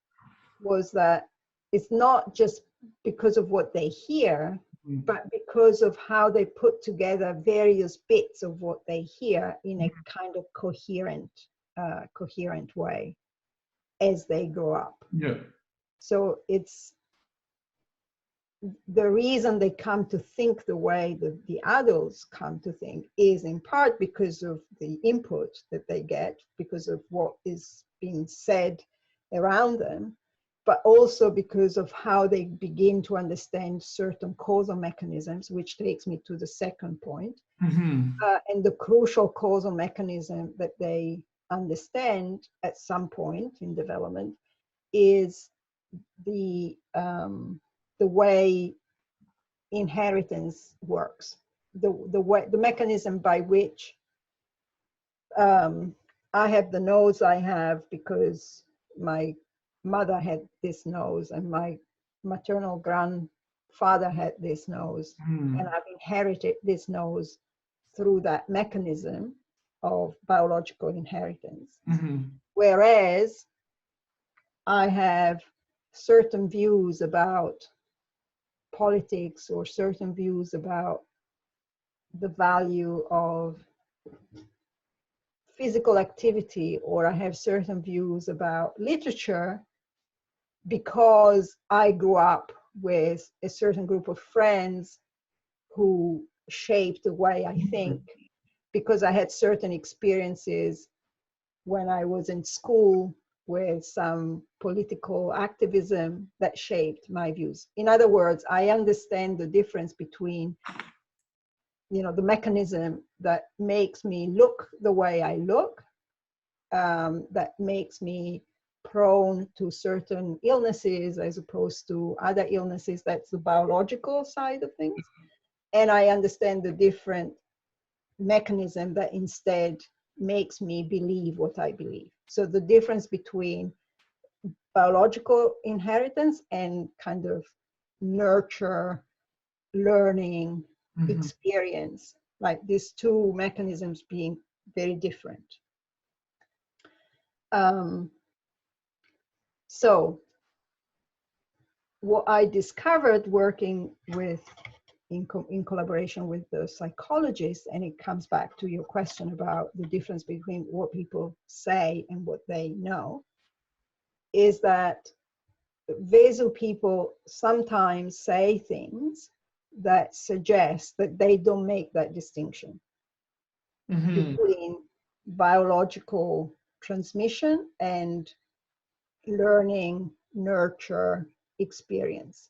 S2: was that it's not just because of what they hear, but because of how they put together various bits of what they hear in a kind of coherent way as they grow up.
S3: Yeah.
S2: So it's the reason they come to think the way that the adults come to think is in part because of the input that they get, because of what is being said around them, but also because of how they begin to understand certain causal mechanisms, which takes me to the second point. And the crucial causal mechanism that they understand at some point in development is the way inheritance works, the mechanism by which I have the nose I have because my mother had this nose, and my maternal grandmother father had this nose, and I've inherited this nose through that mechanism of biological inheritance. Whereas I have certain views about politics or certain views about the value of physical activity, or I have certain views about literature because I grew up with a certain group of friends who shaped the way I think, because I had certain experiences when I was in school with some political activism that shaped my views. In other words, I understand the difference between, you know, the mechanism that makes me look the way I look, that makes me prone to certain illnesses as opposed to other illnesses. That's the biological side of things. And I understand the different mechanism that instead makes me believe what I believe. So the difference between biological inheritance and kind of nurture, learning, experience, like these two mechanisms being very different. So what I discovered working with, in collaboration with the psychologists, and it comes back to your question about the difference between what people say and what they know, is that Vezo people sometimes say things that suggest that they don't make that distinction between biological transmission and learning, nurture, experience.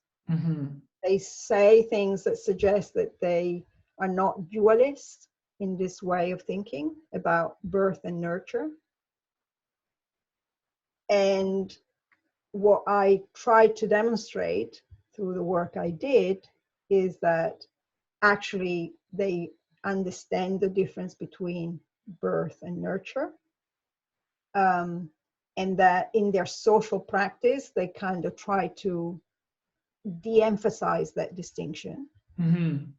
S2: They say things that suggest that they are not dualist in this way of thinking about birth and nurture. And what I tried to demonstrate through the work I did is that actually they understand the difference between birth and nurture. And that in their social practice, they kind of try to de-emphasize that distinction. And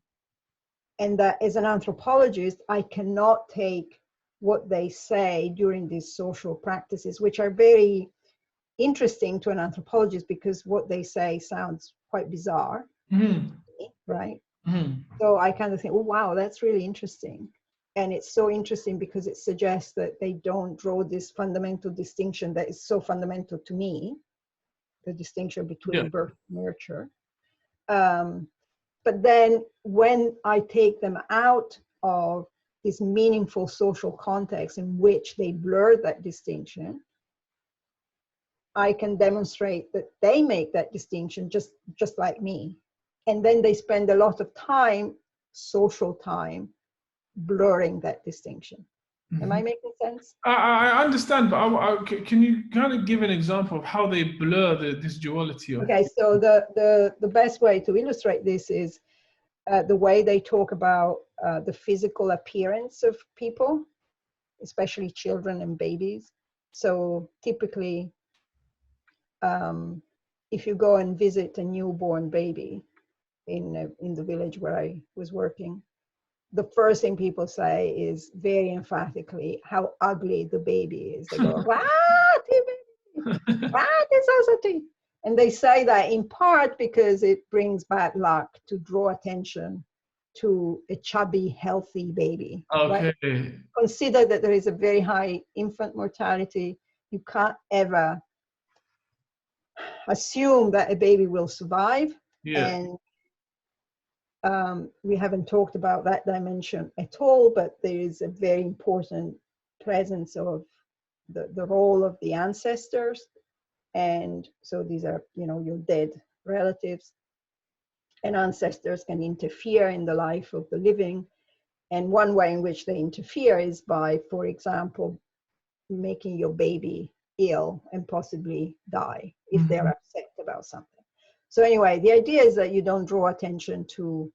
S2: that as an anthropologist, I cannot take what they say during these social practices, which are very interesting to an anthropologist because what they say sounds quite bizarre, right? So I kind of think, oh, wow, that's really interesting. And it's so interesting because it suggests that they don't draw this fundamental distinction that is so fundamental to me, the distinction between birth and nurture. But then when I take them out of this meaningful social context in which they blur that distinction, I can demonstrate that they make that distinction just like me. And then they spend a lot of time, social time, blurring that distinction. Am I making sense?
S3: I understand, but can you kind of give an example of how they blur this duality?
S2: Okay, so the best way to illustrate this is the way they talk about the physical appearance of people, especially children and babies. So typically, if you go and visit a newborn baby in the village where I was working, the first thing people say is very emphatically how ugly the baby is. They go, "What, baby? What is ugly?" And they say that in part because it brings bad luck to draw attention to a chubby, healthy baby.
S3: Okay.
S2: Right? Consider that there is a very high infant mortality. You can't ever assume that a baby will survive. And we haven't talked about that dimension at all, but there is a very important presence of the role of the ancestors. And so these are, you know, your dead relatives, and ancestors can interfere in the life of the living. And one way in which they interfere is by, for example, making your baby ill and possibly die if they're upset about something. So anyway, the idea is that you don't draw attention to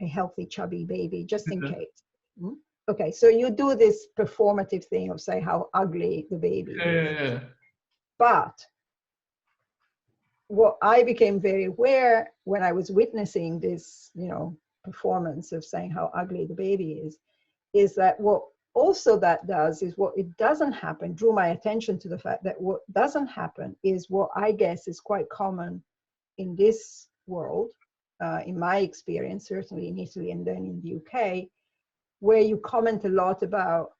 S2: a healthy, chubby baby, just in case. Okay, so you do this performative thing of say how ugly the baby is. But what I became very aware when I was witnessing this, performance of saying how ugly the baby is that what also that does is what it doesn't happen, drew my attention to the fact that what doesn't happen is what I guess is quite common in this world, in my experience, certainly in Italy and then in the UK, where you comment a lot about,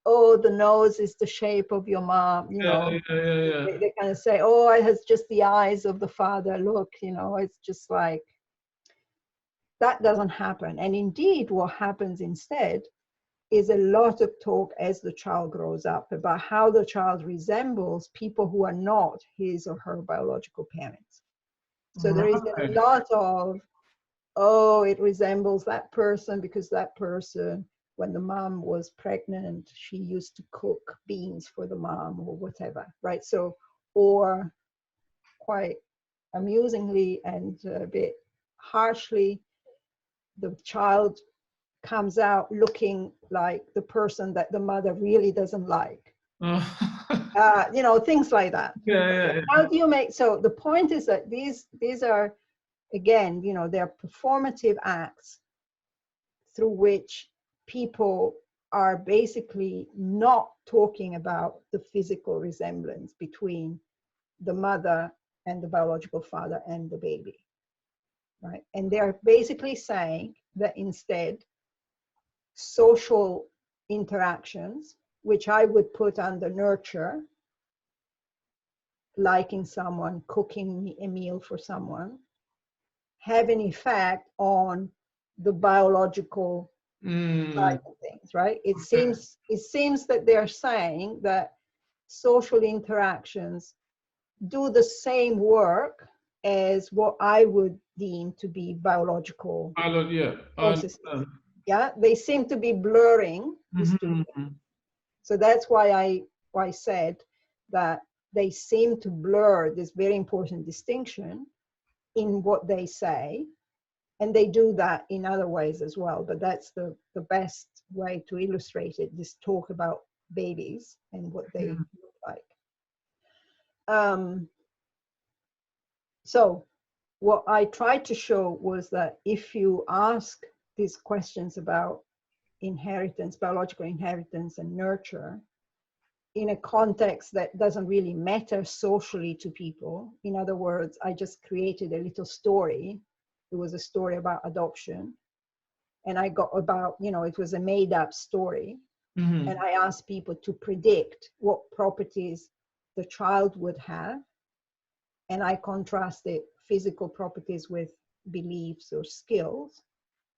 S2: oh, the nose is the shape of your mom, They kind of say, oh, it has just the eyes of the father, look, it's just like, that doesn't happen. And indeed, what happens instead is a lot of talk as the child grows up about how the child resembles people who are not his or her biological parents. So there is a lot of, oh, it resembles that person because that person, when the mom was pregnant, she used to cook beans for the mom or whatever, right? So, or quite amusingly and a bit harshly, the child comes out looking like the person that the mother really doesn't like. Things like that. How do you make, so the point is that these are, again, they're performative acts through which people are basically not talking about the physical resemblance between the mother and the biological father and the baby, right? And they're basically saying that instead, social interactions, which I would put under nurture, liking someone, cooking a meal for someone, have an effect on the biological side of things, right? It seems that they're saying that social interactions do the same work as what I would deem to be biological processes. Yeah, they seem to be blurring these two things. So that's why I said that they seem to blur this very important distinction in what they say, and they do that in other ways as well, but that's the best way to illustrate it, this talk about babies and what they look like. So what I tried to show was that if you ask these questions about inheritance, biological inheritance and nurture, in a context that doesn't really matter socially to people. In other words, I just created a little story. It was a story about adoption. And I got about, it was a made up story. And I asked people to predict what properties the child would have. And I contrasted physical properties with beliefs or skills.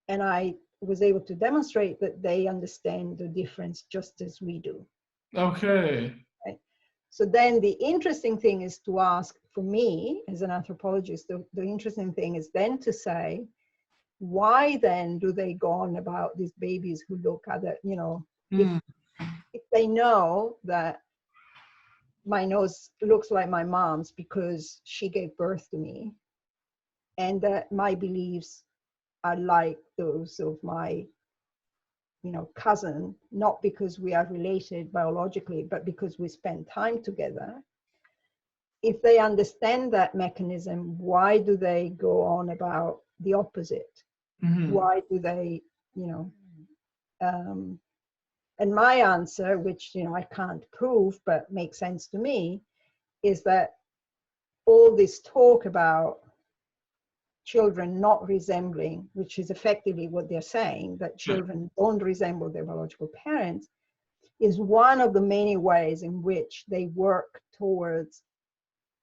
S2: And I was able to demonstrate that they understand the difference just as we do.
S3: Okay.
S2: Right? So then the interesting thing is to ask, for me as an anthropologist, the interesting thing is then to say, why then do they go on about these babies who look other, if they know that my nose looks like my mom's because she gave birth to me, and that my beliefs are like those of my cousin, not because we are related biologically, but because we spend time together. If they understand that mechanism, why do they go on about the opposite? Why do they, and my answer, which, I can't prove, but makes sense to me, is that all this talk about children not resembling, which is effectively what they're saying, that children don't resemble their biological parents, is one of the many ways in which they work towards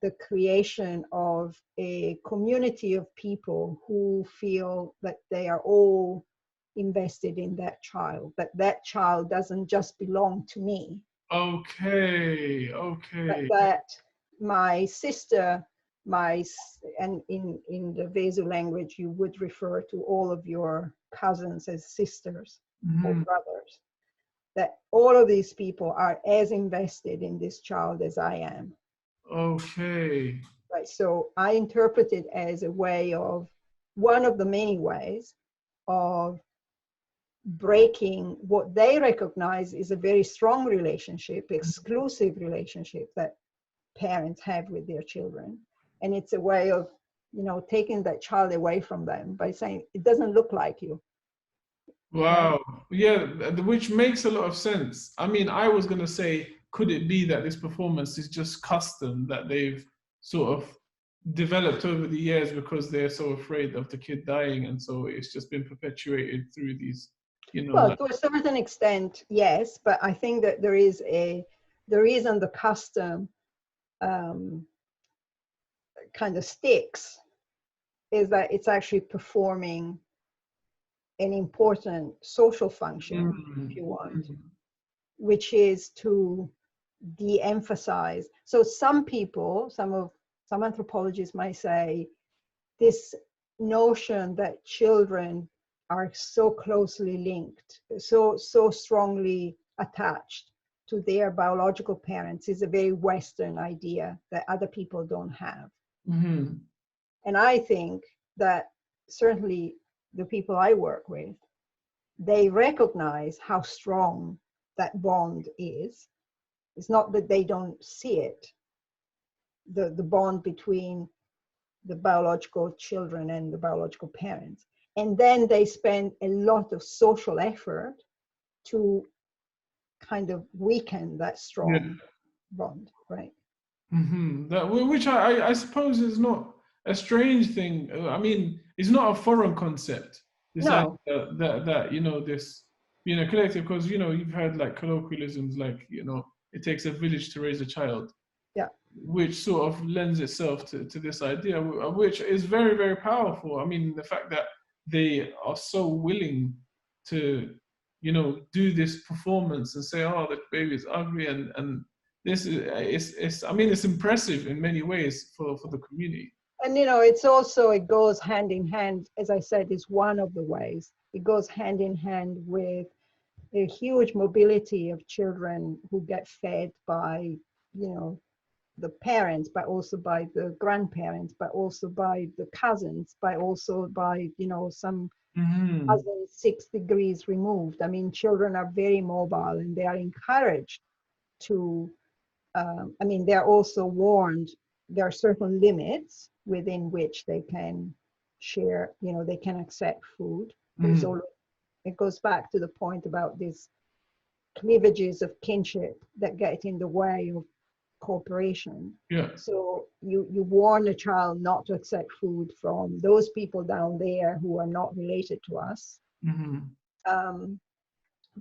S2: the creation of a community of people who feel that they are all invested in that child, that child doesn't just belong to me.
S3: Okay.
S2: But that my sister, and in the Vezo language, you would refer to all of your cousins as sisters or brothers, that all of these people are as invested in this child as I am.
S3: Okay.
S2: Right. So I interpret it as a way of, one of the many ways of breaking what they recognize is a very strong relationship, exclusive relationship that parents have with their children, And it's a way of, taking that child away from them by saying, it doesn't look like you.
S3: Wow. Yeah, which makes a lot of sense. I mean, I was going to say, could it be that this performance is just custom that they've sort of developed over the years because they're so afraid of the kid dying, and so it's just been perpetuated through these,
S2: Well, to a certain extent, yes, but I think that the reason the custom kind of sticks is that it's actually performing an important social function, if you want, which is to de-emphasize. So some people, some anthropologists might say this notion that children are so closely linked, so strongly attached to their biological parents is a very Western idea that other people don't have.
S3: Mm-hmm.
S2: And I think that certainly the people I work with, they recognize how strong that bond is. It's not that they don't see it, the bond between the biological children and the biological parents. And then they spend a lot of social effort to kind of weaken that strong bond, right?
S3: Mm-hmm. Which I suppose is not a strange thing. I mean, it's not a foreign concept. This
S2: No.
S3: idea that this collective, because you've heard like colloquialisms like it takes a village to raise a child.
S2: Yeah.
S3: Which sort of lends itself to this idea, which is very, very powerful. I mean, the fact that they are so willing to do this performance and say, oh, the baby is ugly, and this is I mean, it's impressive in many ways for the community.
S2: And it's also, it goes hand in hand, as I said, is one of the ways. It goes hand in hand with a huge mobility of children who get fed by the parents, but also by the grandparents, but also by the cousins, by some cousins 6 degrees removed. I mean, children are very mobile, and they are encouraged to they're also warned there are certain limits within which they can share, they can accept food. There's always, it goes back to the point about these cleavages of kinship that get in the way of cooperation.
S3: Yeah.
S2: So you warn a child not to accept food from those people down there who are not related to us.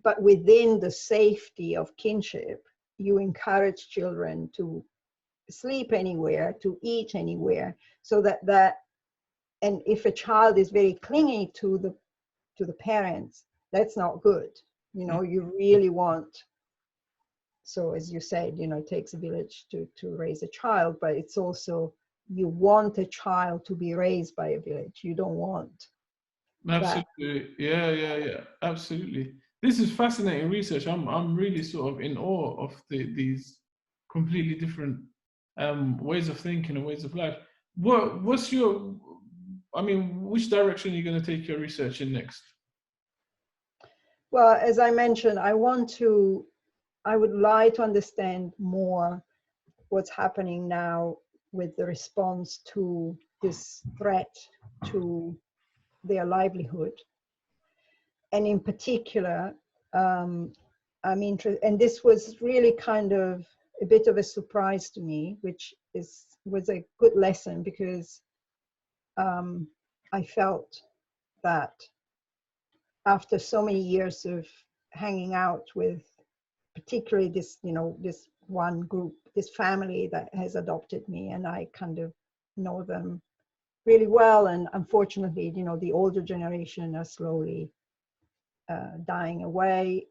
S2: But within the safety of kinship, you encourage children to sleep anywhere, to eat anywhere, so that and if a child is very clingy to the parents, that's not good. You really want, so as you said, it takes a village to raise a child, but it's also, you want a child to be raised by a village. You don't want
S3: absolutely that. Yeah, absolutely. This is fascinating research. I'm really sort of in awe of these completely different ways of thinking and ways of life. Which direction are you going to take your research in next?
S2: Well, as I mentioned, I would like to understand more what's happening now with the response to this threat to their livelihood. And in particular, I'm interested, and this was really kind of a bit of a surprise to me, which was a good lesson, because I felt that after so many years of hanging out with particularly this one group, this family that has adopted me, and I kind of know them really well, and unfortunately the older generation are slowly dying away,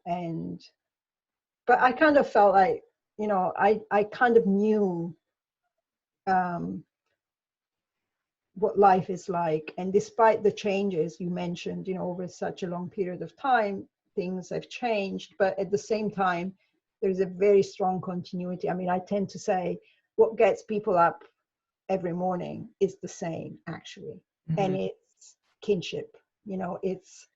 S2: but I kind of felt like I kind of knew what life is like, and despite the changes you mentioned, over such a long period of time, things have changed, but at the same time there's a very strong continuity. I mean, I tend to say what gets people up every morning is the same, actually. And it's kinship. It's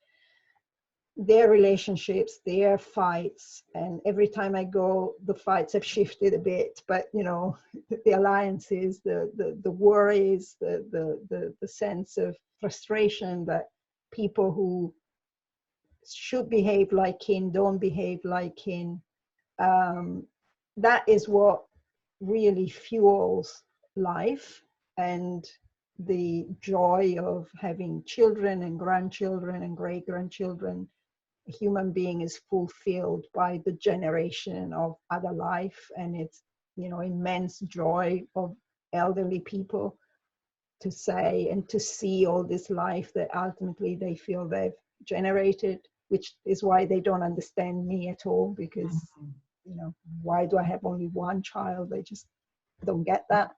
S2: their relationships, their fights, and every time I go, the fights have shifted a bit, but you know, the alliances, the worries, the sense of frustration that people who should behave like kin don't behave like kin. That is what really fuels life and the joy of having children and grandchildren and great grandchildren. A human being is fulfilled by the generation of other life, and it's, you know, immense joy of elderly people to say and to see all this life that ultimately they feel they've generated, which is why they don't understand me at all, because you know, why do I have only one child? They just don't get that.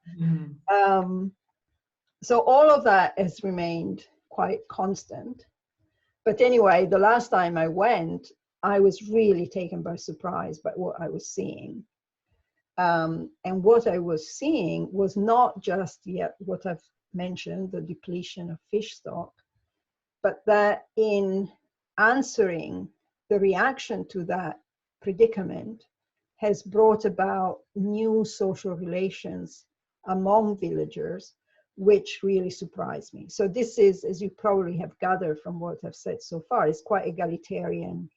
S2: So all of that has remained quite constant. But anyway, the last time I went, I was really taken by surprise by what I was seeing. And what I was seeing was not just yet what I've mentioned, the depletion of fish stock, but that in answering the reaction to that predicament has brought about new social relations among villagers, which really surprised me. So this is, as you probably have gathered from what I've said so far, is quite egalitarian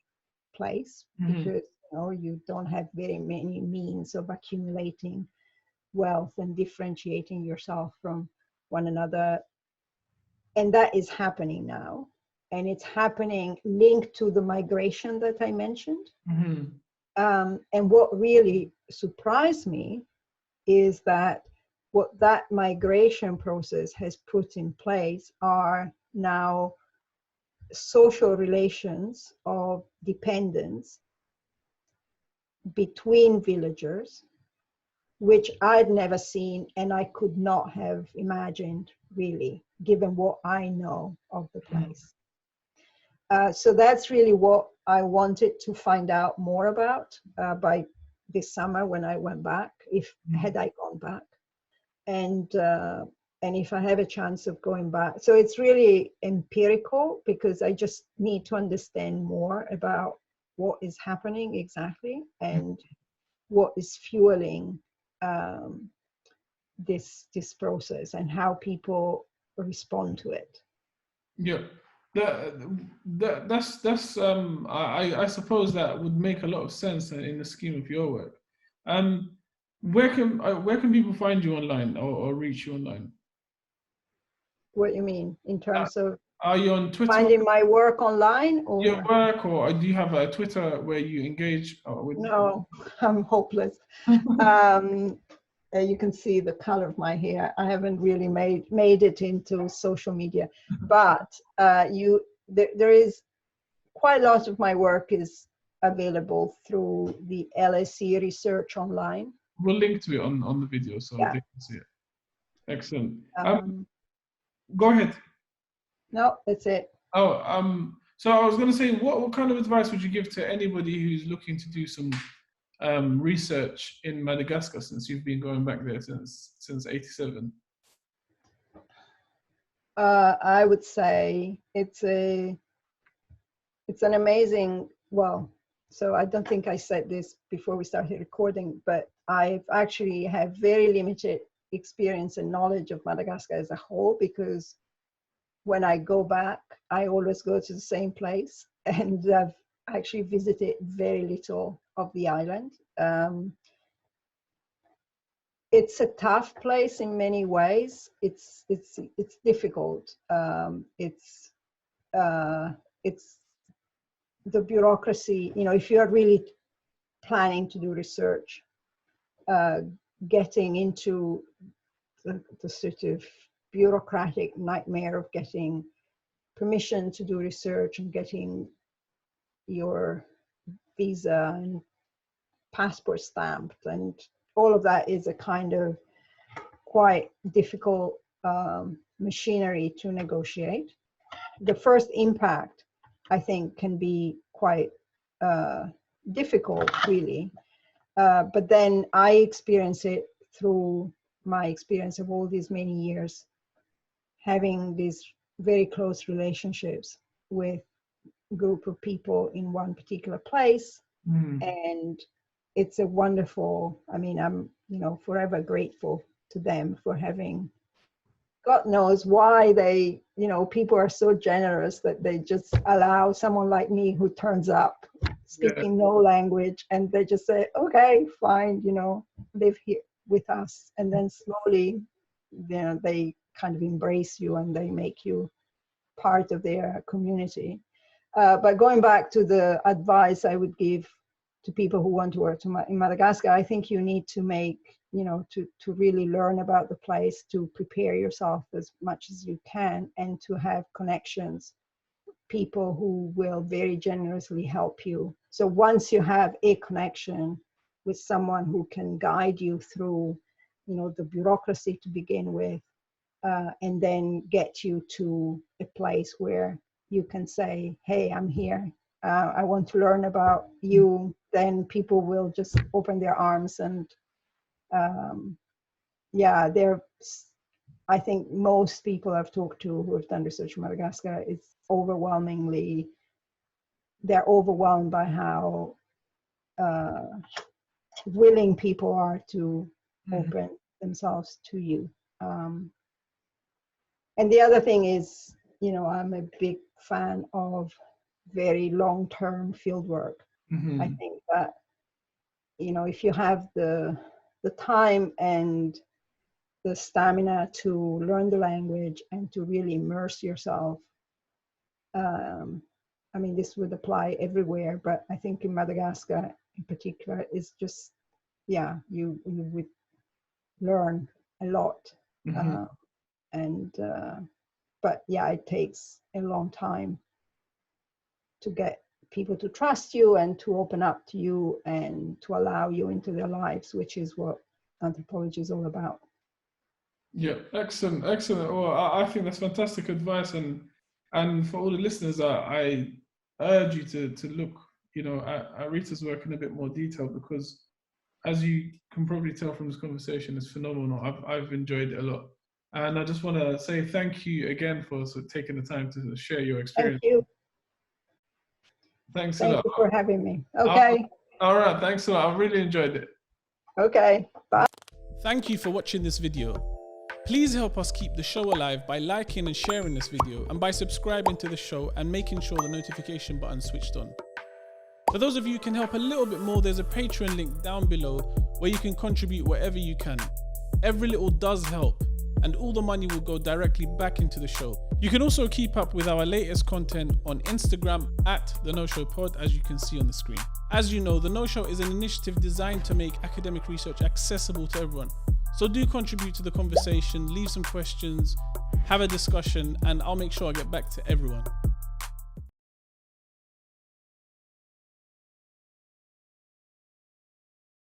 S2: place, because you know, you don't have very many means of accumulating wealth and differentiating yourself from one another. And that is happening now. And it's happening linked to the migration that I mentioned. And what really surprised me is that what that migration process has put in place are now social relations of dependence between villagers, which I'd never seen and I could not have imagined, really, given what I know of the place. So that's really what I wanted to find out more about by this summer when I went back, had I gone back, and if I have a chance of going back. So it's really empirical, because I just need to understand more about what is happening exactly and what is fueling this process and how people respond to it.
S3: Yeah. That's I suppose that would make a lot of sense in the scheme of your work. Where can people find you online or reach you online?
S2: What do you mean in terms of?
S3: Are you on Twitter?
S2: Finding my work online, or
S3: your work, or do you have a Twitter where you engage with?
S2: No, I'm hopeless. You can see the color of my hair. I haven't really made it into social media, but there is quite a lot of my work is available through the LSE research online.
S3: We'll link to it on the video so they can see it. Excellent. Go ahead.
S2: No, that's it.
S3: So I was going to say, what kind of advice would you give to anybody who's looking to do some research in Madagascar, since you've been going back there since '87?
S2: I would say it's an amazing, well, so I don't think I said this before we started recording, but I've actually have very limited experience and knowledge of Madagascar as a whole, because when I go back, I always go to the same place, and I've actually visited very little of the island. It's a tough place in many ways. It's difficult. It's the bureaucracy. You know, if you are really planning to do research, getting into the sort of bureaucratic nightmare of getting permission to do research and getting your visa and passport stamped, and all of that is a kind of quite difficult machinery to negotiate. The first impact, I think, can be quite difficult, really. But then I experience it through my experience of all these many years having these very close relationships with group of people in one particular place. And it's a wonderful, I mean, I'm, forever grateful to them for having, God knows why they, people are so generous that they just allow someone like me who turns up speaking no language, and they just say, okay, fine, live here with us. And then slowly, they kind of embrace you and they make you part of their community. But going back to the advice I would give to people who want to work in Madagascar, I think you need to make, to really learn about the place, to prepare yourself as much as you can, and to have connections, people who will very generously help you. So once you have a connection with someone who can guide you through, the bureaucracy to begin with, and then get you to a place where you can say, hey, I'm here, I want to learn about you, then people will just open their arms. And I think most people I've talked to who have done research in Madagascar, it's overwhelmingly, they're overwhelmed by how willing people are to open themselves to you. And the other thing is, I'm a big fan of very long-term field work. I think that, if you have the time and the stamina to learn the language and to really immerse yourself, I mean, this would apply everywhere, but I think in Madagascar in particular is just, you would learn a lot. But it takes a long time to get people to trust you and to open up to you and to allow you into their lives, which is what anthropology is all about.
S3: Yeah, excellent. Well, I think that's fantastic advice, and for all the listeners, I urge you to look, at Rita's work in a bit more detail, because as you can probably tell from this conversation, it's phenomenal. I've enjoyed it a lot. And I just want to say thank you again for taking the time to share your experience.
S2: Thank you.
S3: Thanks a lot.
S2: Thank you for having me. Okay.
S3: All right. Thanks a lot. I really enjoyed it.
S2: Okay. Bye.
S1: Thank you for watching this video. Please help us keep the show alive by liking and sharing this video, and by subscribing to the show and making sure the notification button is switched on. For those of you who can help a little bit more, there's a Patreon link down below where you can contribute whatever you can. Every little does help, and all the money will go directly back into the show. You can also keep up with our latest content on Instagram at The No Show Pod, as you can see on the screen. As you know, The No Show is an initiative designed to make academic research accessible to everyone. So do contribute to the conversation, leave some questions, have a discussion, and I'll make sure I get back to everyone.